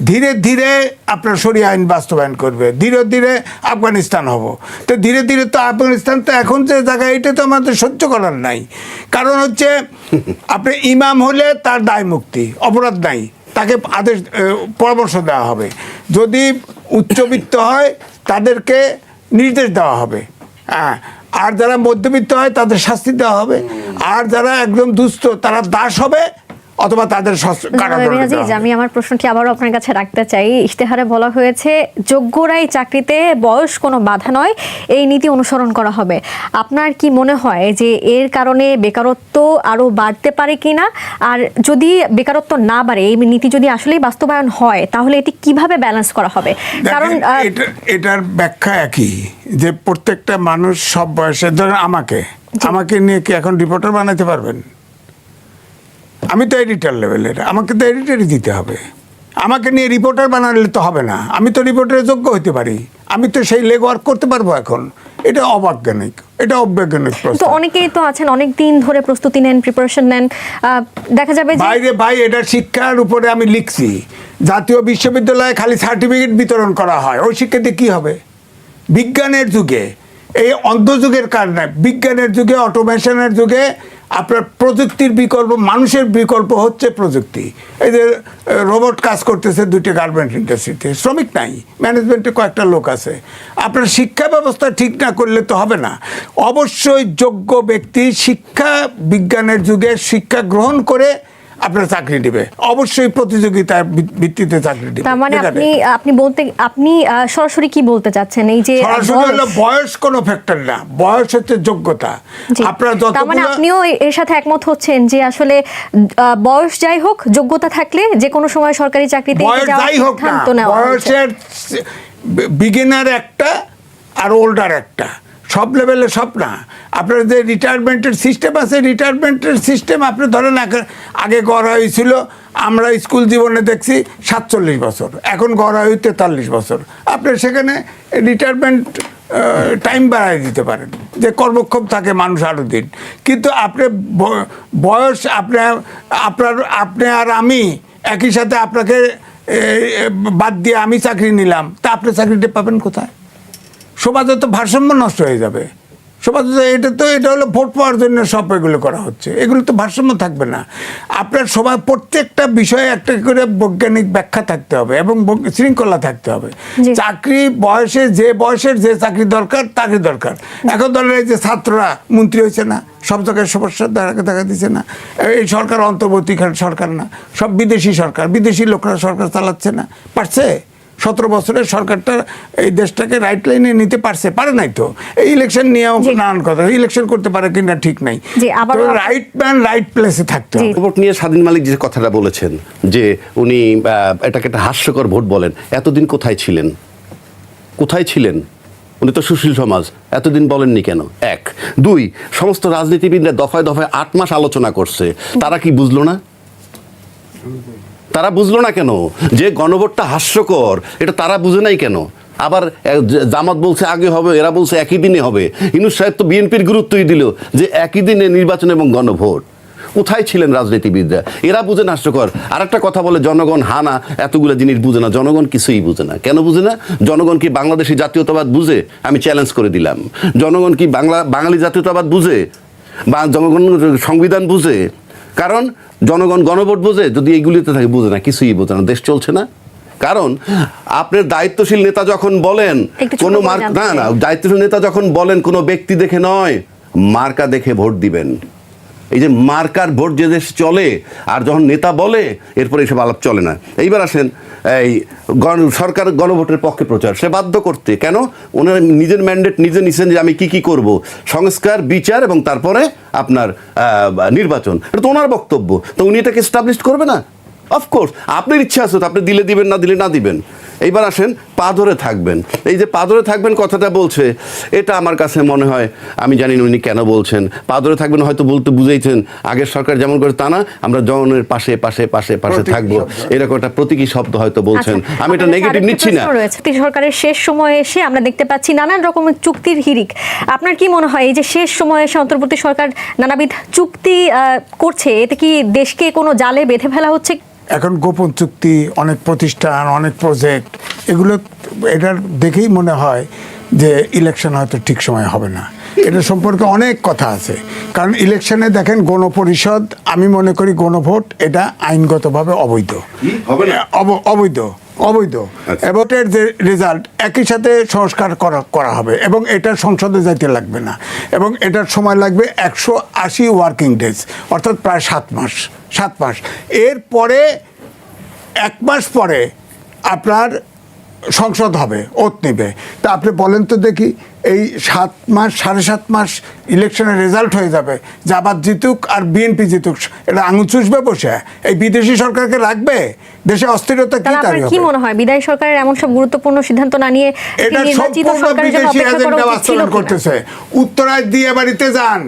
ধীরে ধীরে আপনার শরিয়া আইন বাস্তবায়ন করবে, ধীরে ধীরে আফগানিস্তান হব। তো ধীরে ধীরে তো আফগানিস্তান তো এখন যে জায়গায়, এটা তো আমাদের সহ্য করার নাই। কারণ হচ্ছে আপনি ইমাম হলে তার দায় মুক্তি, অপরাধ নাই, তাকে পরামর্শ দেওয়া হবে। যদি উচ্চবিত্ত হয় তাদেরকে নির্দেশ দেওয়া হবে, হ্যাঁ, আর যারা মধ্যবিত্ত হয় তাদের শাস্তি দেওয়া হবে, আর যারা একদম দুস্থ তারা দাস হবে, অথবা তাদের কারাদণ্ড দেওয়া আজিজ, হবে। আমি আমার প্রশ্নটি আবারও আপনার কাছে রাখতে চাই। ইশতেহারে বলা হয়েছে যোগ্যরাই চাকরিতে, বয়স কোনো বাধা নয়, এই নীতি অনুসরণ করা হবে। আপনার কি মনে হয় যে এর কারণে বেকারত্ব আরো বাড়তে পারে কিনা? আর যদি বেকারত্ব না বাড়ে, এই নীতি যদি আসলেই বাস্তবায়ন হয়, তাহলে এটি কিভাবে ব্যালেন্স করা হবে? কারণ দেখেন, এটার ব্যাখ্যা একই, যে প্রত্যেকটা মানুষ সব বয়সে, ধরেন আমাকে নিয়ে কি এখন রিপোর্টার বানাতে পারবেন? আমি তো এডিটর লেভেলের, আমাকে তো এডিটরই দিতে হবে। আমাকে নিয়ে রিপোর্টার বানালে তো হবে না, আমি তো রিপোর্টারের যোগ্য হতে পারি, আমি তো সেই লেগ ওয়ার্ক করতে পারবো এখন। এটা অবৈজ্ঞানিক, এটা অবৈজ্ঞানিক প্রশ্ন। তো অনেকেই তো আছেন অনেক দিন ধরে প্রস্তুতি নেন, প্রিপারেশন নেন, দেখা যাবে যে ভাই এটা শিক্ষার উপরে আমি লিখছি, জাতীয় বিশ্ববিদ্যালয়ে খালি সার্টিফিকেট বিতরণ করা হয়, ওই শিক্ষাতে কি হবে? বিজ্ঞানের যুগে, এই অন্ধযুগের কারণে, বিজ্ঞানের যুগে, অটোমেশনের যুগে আপনার প্রযুক্তির বিকল্প, মানুষের বিকল্প হচ্ছে প্রযুক্তি। এই যে রোবট কাজ করতেছে দুইটি গার্মেন্ট ইন্ডাস্ট্রিতে, শ্রমিক নাই, ম্যানেজমেন্টে কয়েকটা লোক আছে। আপনার শিক্ষা ব্যবস্থা ঠিক না করলে তো হবে না। অবশ্যই যোগ্য ব্যক্তি শিক্ষা, বিজ্ঞানের যুগে শিক্ষা গ্রহণ করে আপনার চাকরি দিবে, অবশ্যই প্রতিযোগিতার ভিত্তিতে চাকরি দিবে। তার মানে আপনি সরাসরি কি বলতে চাচ্ছেন? এই যে সরাসরি হলো বয়স কোনো ফ্যাক্টর না, বয়স হচ্ছে যোগ্যতা। জি। আপনার তার মানে যতগুলো, আপনিও এর সাথে একমত হচ্ছেন যে আসলে বয়স যাই হোক, যোগ্যতা থাকলে যে কোনো সময় সরকারি চাকরিতে বয়স যাওয়ার যাই হোক না, সিদ্ধান্ত নেওয়া হয়েছে। বয়সের বিগিনার একটা আর ওল্ডার একটা, সব লেভেলে সব না। আপনার যে রিটায়ারমেন্টের সিস্টেম আছে, রিটায়ারমেন্টের সিস্টেম আপনি ধরেন আগে গড়া হয়েছিল, আমরা স্কুল জীবনে দেখছি 47 বছর, এখন গড়া হয়ে 43 বছর। আপনি সেখানে রিটায়ারমেন্ট টাইম বাড়াই দিতে পারেন, যে কর্মক্ষম থাকে মানুষ আরও দিন। কিন্তু আপনি বয়স, আপনি আর আমি একই সাথে আপনাকে বাদ দিয়ে আমি চাকরি নিলাম, তা আপনি চাকরিটা পাবেন কোথায়? সমাজে তো ভারসাম্য নষ্ট হয়ে যাবে। সমাজে এটা হলো ভোট পাওয়ার জন্য সব এগুলো করা হচ্ছে, এগুলো তো ভারসাম্য থাকবে না। আপনার সবাই প্রত্যেকটা বিষয়ে একটা করে বৈজ্ঞানিক ব্যাখ্যা থাকতে হবে এবং শৃঙ্খলা থাকতে হবে। জি। চাকরি বয়সের যে চাকরি দরকার চাকরি দরকার। এখন ধরেন এই যে ছাত্ররা মন্ত্রী হয়েছে না, সব জায়গায় সমস্যা দেখা দিচ্ছে না। এই সরকার অন্তর্বর্তীকালীন সরকার না, সব বিদেশি সরকার, বিদেশি লোকরা সরকার চালাচ্ছে না, পারছে? 17 বছরের সরকারটা এই দেশটাকে রাইট লাইনে নিতে পারে নাই তো। এই ইলেকশন নিয়েও নানান কথা, ইলেকশন করতে পারে কিনা ঠিক নাই। রাইট ম্যান রাইট প্লেসে থাকতে হবে। ভোট নিয়ে স্বাধীন মালিক যে কথাটা বলেছেন, যে উনি এটাকে একটা হাস্যকর ভোট বলেন, এতদিন কোথায় ছিলেন? উনি তো সুশীল সমাজ, এতদিন বলেননি কেন? 1 2 সমস্ত রাজনীতিবিদরা দফায় 8 মাস আলোচনা করছে, তারা কি বুঝলো না? তারা বুঝলো না কেন যে গণভোটটা হাস্যকর? এটা তারা বুঝে নাই কেন? আবার জামাত বলছে আগে হবে, এরা বলছে একই দিনে হবে। ইউনূস সাহেব তো বিএনপির গুরুত্বই দিল যে একই দিনে নির্বাচন এবং গণভোট। কোথায় ছিলেন রাজনীতিবিদরা? এরা বুঝে না হাস্যকর। আর একটা কথা বলে জনগণ হানা, এতগুলো জিনিস বুঝে না। জনগণ কিছুই বুঝে না। কেন বুঝে না? জনগণ কি বাংলাদেশি জাতীয়তাবাদ বুঝে? আমি চ্যালেঞ্জ করে দিলাম। জনগণ কি বাঙালি জাতীয়তাবাদ বুঝে? বা জনগণ সংবিধান বুঝে? কারণ জনগণ গণভোট বোঝে, যদি এইগুলিতে থাকে বুঝে না, কিছুই বোঝে না, দেশ চলছে না। কারণ আপনার দায়িত্বশীল নেতা যখন বলেন কোনো দায়িত্বশীল নেতা যখন বলেন কোনো ব্যক্তি দেখে নয়, মার্কা দেখে ভোট দিবেন। এই যে মার্কার ভোট যে দেশ চলে, আর যখন নেতা বলে এরপরে এইসব আলাপ চলে না। এইবার আসেন, এই সরকার গণভোটের পক্ষে প্রচার, সে বাধ্য করতে কেন? ওনারা নিজের ম্যান্ডেট নিজে নিছেন যে আমি কি করব, সংস্কার, বিচার এবং তারপরে আপনার নির্বাচন। এটা তো ওনার বক্তব্য, তো উনি এটাকে এস্টাবলিশ করবে না? অফকোর্স আপনার ইচ্ছা আছে তো আপনি দিলে দিবেন, না দিলে না দিবেন। এইবার আসেন পা ধরে থাকবেন। এই যে পা ধরে থাকবেন কথাটা বলছে, এটা আমার কাছে মনে হয়, আমি জানি না উনি কেন বলছেন পা ধরে থাকবেন। হয়তো বলতে বুঝেইছেন আগের সরকার যেমন করে তা না, আমরা জনগণের পাশে পাশে পাশে পাশে থাকবো, এরকম একটা প্রতীকী শব্দ হয়তো বলছেন। আমি এটা নেগেটিভ নিচ্ছি না। সরকারের শেষ সময়ে এসে আমরা দেখতে পাচ্ছি নানান রকমের চুক্তির হিড়িক। আপনার কি মনে হয় এই যে শেষ সময়ে এসে অন্তর্বর্তী সরকার নানাবিধ চুক্তি করছে, এতে কি দেশকে কোনো জালে বেঁধে ফেলা হচ্ছে? এখন গোপন চুক্তি, অনেক প্রতিষ্ঠান, অনেক প্রজেক্ট, এগুলো এটার দেখেই মনে হয় যে ইলেকশন হয়তো ঠিক সময় হবে না। এটা সম্পর্কে অনেক কথা আছে। কারণ ইলেকশনে দেখেন গণপরিষদ, আমি মনে করি গণভোট এটা আইনগতভাবে অবৈধ। অবৈধ অবৈধ। এবং এর যে রেজাল্ট একই সাথে সংস্কার করা হবে এবং এটা সংসদে যাইতে লাগবে না এবং এটার সময় লাগবে 180 ওয়ার্কিং ডেজ, অর্থাৎ প্রায় 7 মাস। এরপরে 1 মাস পরে আপনার সংসদ হবে, ওত নেবে। তা আপনি বলেন তো দেখি, এই 7 মাস 7.5 মাস ইলেকশনের রেজাল্ট হয়ে যাবে, জামাত জিতুক আর বিএনপি জিতুক, এটা আঙুল চুষবে বসে? এই বিদেশি সরকারকে রাখবে? দেশে অস্থিরতা কি তাহলে তারই আপনার কি হবে? মনে হয় বিদায়ী সরকারের এমন সব গুরুত্বপূর্ণ সিদ্ধান্ত না নিয়ে এটা নির্বাচিত সম্পূর্ণ সরকারের জন্য বিদেশি অপেক্ষা করা এজেন্ডা উচিত ছিল বাস্তবায়ন কিনা? করতেছে। উত্তরায় দিয়ে বাড়িতে যান,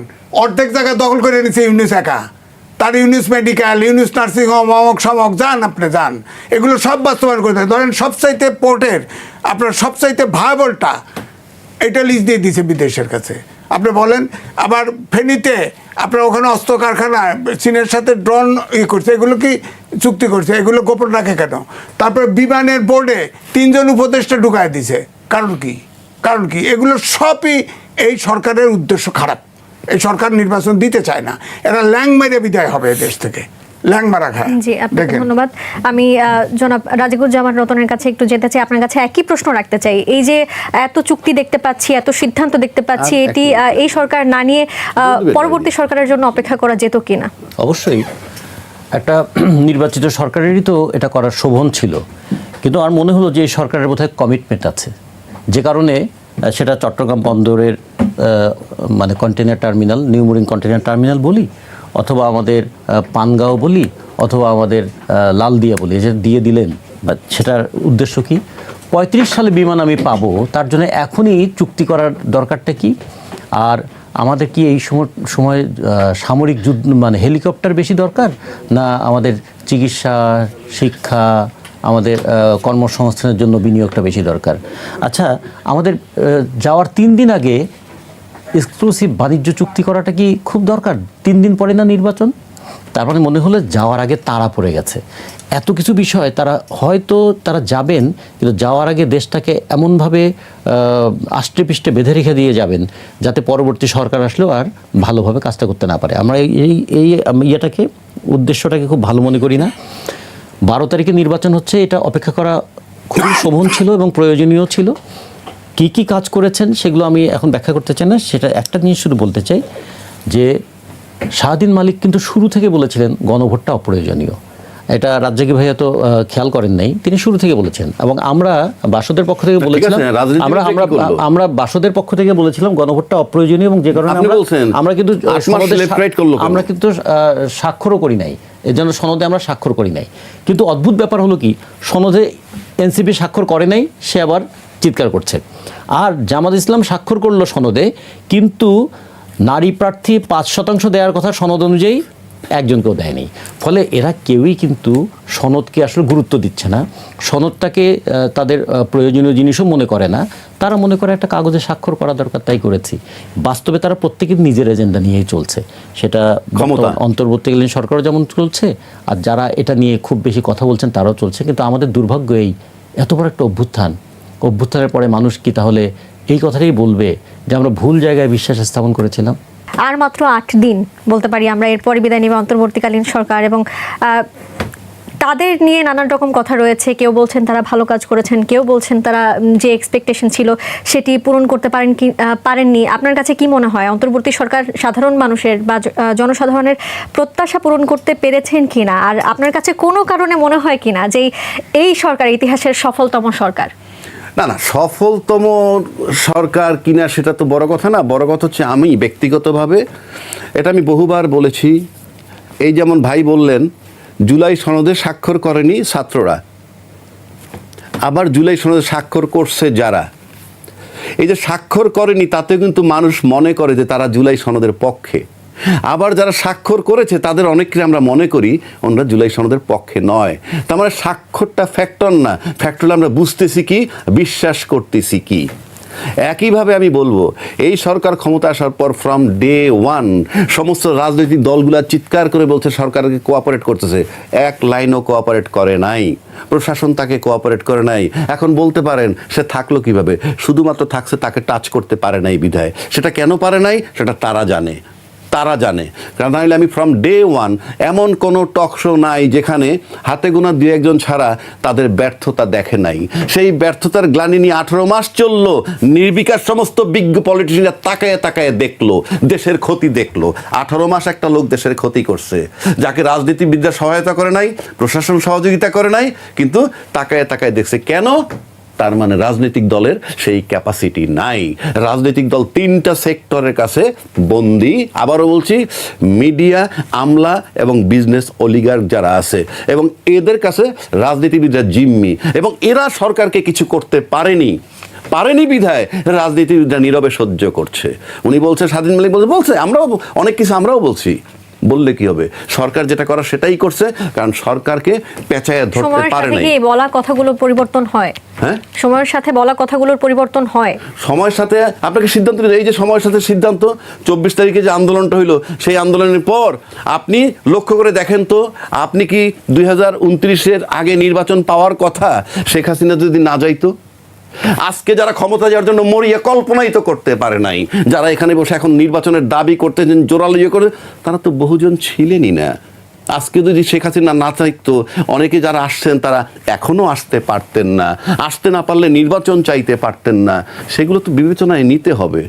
অর্ধেক জায়গা দখল করে নিচ্ছে ইউনিস একা। তার ইউনিস মেডিকেল, ইউনিস নার্সিং হোম, অমক সমক, যান আপনি যান, এগুলো সব বাস্তবায়ন করতে। ধরেন সবচাইতে পোর্টের আপনার সবচাইতে ভায়াবলটা এটা লিজ দিয়ে দিয়েছে বিদেশের কাছে। আপনি বলেন, আবার ফেনীতে আপনার ওখানে অস্ত্র কারখানা চীনের সাথে ড্রোন করছে, এগুলো কি চুক্তি করছে? এগুলো গোপন রাখে কেন? তারপরে বিমানের বোর্ডে 3 জন উপদেষ্টা ঢুকায় দিছে, কারণ কি? এগুলো সবই এই সরকারের উদ্দেশ্য খারাপ। এই সরকার নির্বাচন দিতে চায় না, এরা ল্যাং মেরে বিদায় হবে দেশ থেকে, ল্যাং মারা খায়। জি, আপনাকে ধন্যবাদ। আমি জনাব রাজিকুজ্জামান রতনের কাছে একটু যেতে চাই, আপনার কাছে একই প্রশ্ন রাখতে চাই। এই যে এত চুক্তি দেখতে পাচ্ছি, এত সিদ্ধান্ত দেখতে পাচ্ছি, এটি এই সরকার না নিয়ে পরবর্তী সরকারের জন্য অপেক্ষা করা যেত কিনা? অবশ্যই একটা নির্বাচিত সরকারেরই তো এটা করার শোভন ছিল, কিন্তু আমার মনে হলো যে এই সরকারের বোধহয় কমিটমেন্ট আছে, যে কারণে সেটা চট্টগ্রাম বন্দরের মানে container terminal, New Mooring container terminal বলি, অথবা আমাদের পানগাঁও বলি, অথবা আমাদের লালদিয়া বলি, যে দিয়ে দিলেন, সেটার উদ্দেশ্য কি? 35 সালে বিমান আমি পাবো, তার জন্য এখনই চুক্তি করার দরকারটা কি? আর আমাদের কি এই সময় সামরিক যুদ্ধ মানে হেলিকপ্টার বেশি দরকার, না আমাদের চিকিৎসা, শিক্ষা, আমাদের কর্মসংস্থানের জন্য বিনিয়োগটা বেশি দরকার? আচ্ছা, আমাদের যাওয়ার 3 দিন আগে এক্সক্লুসিভ বাণিজ্য চুক্তি করাটা কি খুব দরকার? 3 দিন পরে না নির্বাচন? তারপরে মনে হলো যাওয়ার আগে তাড়া পড়ে গেছে, এত কিছু বিষয় তারা যাবেন, কিন্তু যাওয়ার আগে দেশটাকে এমনভাবে আষ্টে পৃষ্ঠে বেঁধে রেখে দিয়ে যাবেন যাতে পরবর্তী সরকার আসলেও আর ভালোভাবে কাজটা করতে না পারে। আমরা এই উদ্দেশ্যটাকে খুব ভালো মনে করি না। 12 তারিখে নির্বাচন হচ্ছে, এটা অপেক্ষা করা খুবই শোভন ছিল এবং প্রয়োজনীয় ছিল। কি কি কাজ করেছেন সেগুলো আমি এখন ব্যাখ্যা করতে চাই না, সেটা একটা জিনিস শুধু বলতে চাই যে শাহদ্বীন মালিক কিন্তু শুরু থেকে বলেছিলেন গণভোটটা অপ্রয়োজনীয়। এটা রাজ্জাকি ভাইয়া তো খেয়াল করেন নাই, তিনি শুরু থেকে বলেছেন, এবং আমরা বাসদের পক্ষ থেকে বলেছিলাম, আমরা বাসদের পক্ষ থেকে বলেছিলাম গণভোটটা অপ্রয়োজনীয়, এবং যে কারণে আমরা কিন্তু আমরা কিন্তু স্বাক্ষরও করি নাই, এর জন্য সনদে আমরা স্বাক্ষর করি নাই। কিন্তু অদ্ভুত ব্যাপার হলো কি, সনদে এনসিপি স্বাক্ষর করে নাই, সে আবার চিৎকার করছে। আর জামাত ইসলাম স্বাক্ষর করলো সনদে, কিন্তু নারী প্রার্থী 5% দেওয়ার কথা সনদ অনুযায়ী একজনকেও দেয়নি। ফলে এরা কেউই কিন্তু সনদকে আসলে গুরুত্ব দিচ্ছে না, সনদটাকে তাদের প্রয়োজনীয় জিনিসও মনে করে না। তারা মনে করে একটা কাগজে স্বাক্ষর করা দরকার, তাই করেছি। বাস্তবে তারা প্রত্যেকে নিজের এজেন্ডা নিয়েই চলছে, সেটা অন্তর্বর্তীকালীন সরকারও যেমন চলছে, আর যারা এটা নিয়ে খুব বেশি কথা বলছেন তারাও চলছে। কিন্তু আমাদের দুর্ভাগ্য এত বড় একটা অভ্যুত্থানের পরে মানুষ কি তাহলে এই কথাটাই বলবে যে আমরা ভুল জায়গায় বিশ্বাস স্থাপন করেছিলাম? আর মাত্র 8 দিন বলতে পারি আমরা, এরপরে বিদায় নেবে অন্তর্বর্তীকালীন সরকার, এবং তাদের নিয়ে নানান রকম কথা রয়েছে। কেউ বলছেন তারা ভালো কাজ করেছেন, কেউ বলছেন তারা যে এক্সপেকটেশন ছিল সেটি পূরণ করতে পারেননি। আপনার কাছে কি মনে হয় অন্তর্বর্তী সরকার সাধারণ মানুষের বা জনসাধারণের প্রত্যাশা পূরণ করতে পেরেছেন কিনা? আর আপনার কাছে কোনো কারণে মনে হয় কিনা যে এই সরকার ইতিহাসের সফলতম সরকার? না, সফলতম সরকার কিনা সেটা তো বড় কথা না। বড় কথা হচ্ছে আমি ব্যক্তিগতভাবে, এটা আমি বহুবার বলেছি, এই যেমন ভাই বললেন জুলাই সনদে স্বাক্ষর করেনি ছাত্ররা, আবার জুলাই সনদে স্বাক্ষর করছে যারা, এই যে স্বাক্ষর করেনি তাতে কিন্তু মানুষ মনে করে যে তারা জুলাই সনদের পক্ষে, আবার যারা স্বাক্ষর করেছে তাদের অনেককে আমরা মনে করি ওনারা জুলাই সনদের পক্ষে নয়। তার মানে স্বাক্ষরটা ফ্যাক্টর না, ফ্যাক্টর আমরা বুঝতেছি কি, বিশ্বাস করতেছি কি। একইভাবে আমি বলবো এই সরকার ক্ষমতা আসার পর ফ্রম ডে 1 সমস্ত রাজনৈতিক দলগুলা চিৎকার করে বলছে সরকারকে কোঅপারেট করতেছে, এক লাইনও কোঅপারেট করে নাই, প্রশাসন তাকে কোঅপারেট করে নাই। এখন বলতে পারেন সে থাকলো কিভাবে, শুধুমাত্র থাকছে তাকে টাচ করতে পারে নাই বিধায়। সেটা কেন পারে নাই সেটা তারা জানে। তারা জানে। কারণ তাহলে আমি ফ্রম ডে ওয়ান এমন কোনো টক শো নাই যেখানে হাতে গোনা দু একজন ছাড়া তাদের ব্যর্থতা দেখে নাই। সেই ব্যর্থতার গ্লানি নিয়ে 18 মাস চললো, নির্বিকার সমস্ত বিজ্ঞ পলিটিশিয়ানরা তাকায় তাকায় দেখলো, দেশের ক্ষতি দেখলো। 18 মাস একটা লোক দেশের ক্ষতি করছে, যাকে রাজনীতিবিদরা সহায়তা করে নাই, প্রশাসন সহযোগিতা করে নাই, কিন্তু তাকায় তাকায় দেখছে। কেন? তার মানে রাজনৈতিক দলের সেই ক্যাপাসিটি নাই। রাজনৈতিক দল 3টা সেক্টরের কাছে বন্দী। আবারও বলছি, মিডিয়া, আমলা এবং বিজনেস অলিগার্ক যারা আছে, এবং এদের কাছে রাজনীতিবিদরা জিম্মি, এবং এরা সরকারকে কিছু করতে পারেনি বিধায় রাজনীতিবিদরা নীরবে সহ্য করছে। উনি বলছে, স্বাধীন মালিক বলছে আমরাও অনেক কিছু আমরাও বলছি, বললে কি হবে? সরকার যেটা করার সেটাই করছে, কারণ সরকারকে পেঁচায় ধরতে পারে না। বলা কথাগুলো পরিবর্তন হয়, হ্যাঁ, সময়ের সাথে বলা কথাগুলোর পরিবর্তন হয়। সময়ের সাথে আপনাকে সিদ্ধান্ত নিতে, এই যে সময়ের সাথে সিদ্ধান্ত, 24 তারিখে যে আন্দোলনটা হইলো, সেই আন্দোলনের পর আপনি লক্ষ্য করে দেখেন তো, আপনি কি 2029-এর আগে নির্বাচন পাওয়ার কথা শেখ হাসিনা যদি না যাইতো? আজকে যারা ক্ষমতা যাওয়ার জন্য মরিয়া কল্পনাই তো করতে পারে নাই, যারা এখানে বসে এখন নির্বাচনের দাবি করতেছেন, জোরালো ইয়ে করে, তারা তো বহুজন ছিলেনই না। আজকে যদি শেখ হাসিনা না থাকতো, অনেকে যারা আসছেন তারা এখনো আসতে পারতেন না, আসতে না পারলে নির্বাচন চাইতে পারতেন না। সেগুলো তো বিবেচনায় নিতে হবে।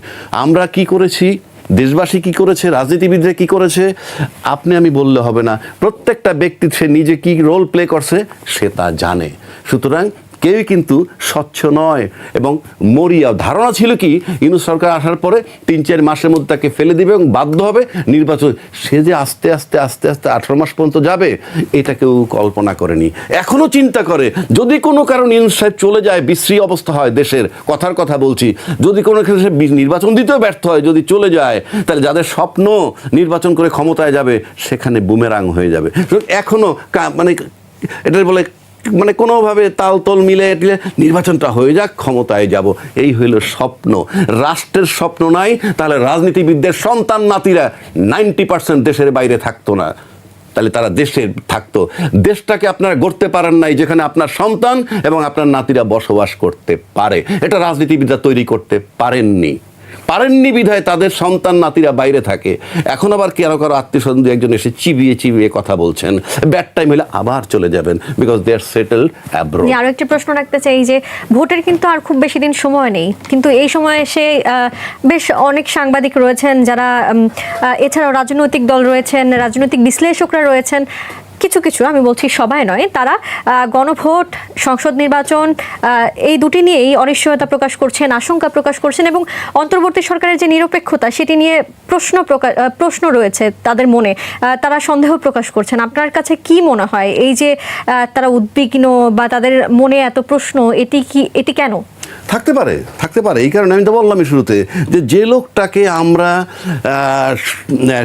আমরা কি করেছি, দেশবাসী কি করেছে, রাজনীতিবিদরা কি করেছে, আপনি আমি বললে হবে না। প্রত্যেকটা ব্যক্তি সে নিজে কি রোল প্লে করছে সে তা জানে। সুতরাং কেউই কিন্তু স্বচ্ছ নয়। এবং মরিয়া ধারণা ছিল কি, ইউনূস সরকার আসার পরে 3-4 মাসের মধ্যে তাকে ফেলে দিবে এবং বাধ্য হবে নির্বাচন। সে যে আস্তে আস্তে 18 মাস পর্যন্ত যাবে, এটা কেউ কল্পনা করেনি। এখনও চিন্তা করে, যদি কোনো কারণে ইউনূস সাহেব চলে যায়, বিশ্রী অবস্থা হয় দেশের, কথার কথা বলছি, যদি কোনো ক্ষেত্রে সে নির্বাচন দিতেও ব্যর্থ হয়, যদি চলে যায়, তাহলে যাদের স্বপ্ন নির্বাচন করে ক্ষমতায় যাবে, সেখানে বুমেরাং হয়ে যাবে। এখনও মানে এটা বলে মানে কোনোভাবে তাল তোল মিলে নির্বাচনটা হয়ে যাক, ক্ষমতায় যাব, এই হইল স্বপ্ন। রাষ্ট্রের স্বপ্ন নাই, তাহলে রাজনীতিবিদদের সন্তান নাতিরা 90% দেশের বাইরে থাকতো না, তাহলে তারা দেশে থাকতো। দেশটাকে আপনারা গড়তে পারেন নাই যেখানে আপনার সন্তান এবং আপনার নাতিরা বসবাস করতে পারে। এটা রাজনীতিবিদরা তৈরি করতে পারেননি বিধায় তাদের সন্তান নাতিরা বাইরে থাকে। এখন আবার কারো আত্মীয়-স্বজন একজন এসে চিবিয়ে কথা বলছেন, ব্যাড টাইম হলে আবার চলে যাবেন, because they are settled abroad. আরো একটা প্রশ্ন রাখতে চাই যে ভোটের কিন্তু আর খুব বেশি দিন সময় নেই, কিন্তু এই সময় এসে বেশ অনেক সাংবাদিক রয়েছেন যারা এছাড়াও রাজনৈতিক দল রয়েছেন, রাজনৈতিক বিশ্লেষকরা রয়েছেন, কিছু আমি বলছি সবাই নয়, তারা গণভোট, সংসদ নির্বাচন এই দুটি নিয়েই অনিশ্চয়তা প্রকাশ করছেন, আশঙ্কা প্রকাশ করছেন, এবং অন্তর্বর্তী সরকারের যে নিরপেক্ষতা সেটি নিয়ে প্রশ্ন রয়েছে তাদের মনে, তারা সন্দেহ প্রকাশ করছেন। আপনার কাছে কি মনে হয় এই যে তারা উদ্বিগ্ন বা তাদের মনে এত প্রশ্ন, এটি কেন? থাকতে পারে এই কারণে আমি তো বললামই শুরুতে যে লোকটাকে আমরা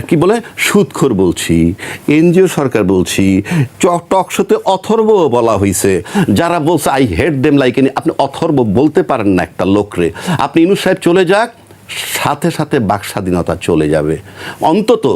কি বলে সুদখোর বলছি, এনজিও সরকার বলছি, টক শোতে অথর্ব বলা হয়েছে, যারা বলছে I hate them like any. আপনি অথর্ব বলতে পারেন না একটা লোকরে। আপনি ইউনূস সাহেব চলে যাক, সাথে সাথে বাক স্বাধীনতা চলে যাবে। অন্তত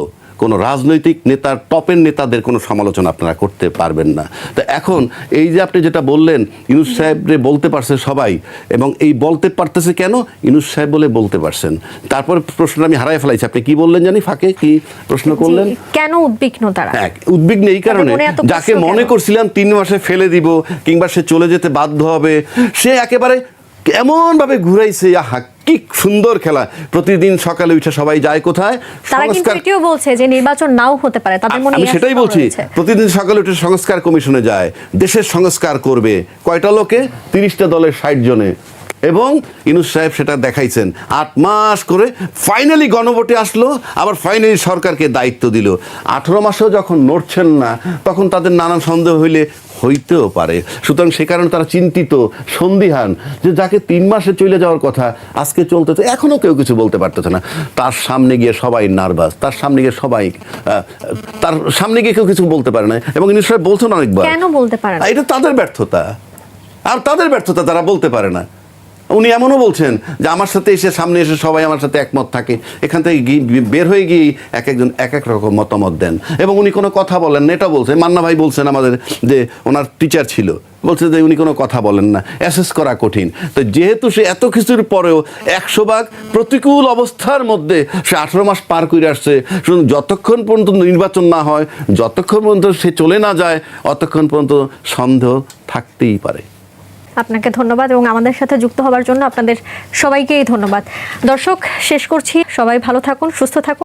কোনো রাজনৈতিক নেতার, টপের নেতাদের কোনো সমালোচনা আপনারা করতে পারবেন না। তো এখন এই যে আপনি যেটা বললেন, ইউনূস সাহেবরে বলতে পারছে সবাই, এবং এই বলতে পারতেছে কেন, ইউনূস সাহেব বলে বলতে পারছেন। তারপর প্রশ্নটা আমি হারাই ফেলাইছি, আপনি কি বললেন জানি, ফাঁকে কি প্রশ্ন করলেন? কেন উদ্বিগ্ন তারা? উদ্বিগ্ন এই কারণে, যাকে মনে করছিলাম 3 মাসে ফেলে দিব কিংবা সে চলে যেতে বাধ্য হবে, সে একেবারে এমনভাবে ঘুরাইছে। কি সুন্দর খেলা! প্রতিদিন সকালে উঠে সবাই যায় কোথায়? তারা কিন্তু এটিও বলছে যে নির্বাচন নাও হতে পারে, তাদের মনে আমি সেটাই বলছি, প্রতিদিন সকালে উঠে সংস্কার কমিশনে যায়, দেশের সংস্কার করবে। কয়টা লোকে? 30টা দলের 60 জনে। এবং ইউনূস সাহেব সেটা দেখাইছেন 8 মাস করে, ফাইনালি গণভোটে আসলো, আবার ফাইনালি সরকারকে দায়িত্ব দিল। 18 মাসেও যখন নড়ছেন না, তখন তাদের নানান সন্দেহ হইতেও পারে। সুতরাং সে কারণে তারা চিন্তিত, সন্দিহান, যে যাকে 3 মাসে চলে যাওয়ার কথা আজকে চলতেছে, এখনও কেউ কিছু বলতে পারতেছে না। তার সামনে গিয়ে সবাই নার্ভাস, তার সামনে গিয়ে কেউ কিছু বলতে পারে না। এবং ইউনূস সাহেব বলছেন অনেকবার, কেন বলতে পারে না? এটা তাদের ব্যর্থতা, আর তাদের ব্যর্থতা, তারা বলতে পারে না। উনি এমনও বলছেন যে আমার সাথে সামনে এসে সবাই আমার সাথে একমত থাকে, এখান থেকে বের হয়ে গিয়ে একজন এক রকম মতামত দেন, এবং উনি কোনো কথা বলেন না। এটা বলছেন, মান্না ভাই বলছেন আমাদের যে ওনার টিচার ছিল, বলছে যে উনি কোনো কথা বলেন না, অ্যাসেস করা কঠিন। তো যেহেতু সে এত কিছুর পরেও 100% প্রতিকূল অবস্থার মধ্যে সে 18 মাস পার করে আসছে, শুধু যতক্ষণ পর্যন্ত নির্বাচন না হয়, যতক্ষণ পর্যন্ত সে চলে না যায়, অতক্ষণ পর্যন্ত সন্দেহ থাকতেই পারে। আপনাকে ধন্যবাদ এবং আমাদের সাথে যুক্ত হওয়ার জন্য আপনাদের সবাইকেই ধন্যবাদ। দর্শক, শেষ করছি। সবাই ভালো থাকুন, সুস্থ থাকুন।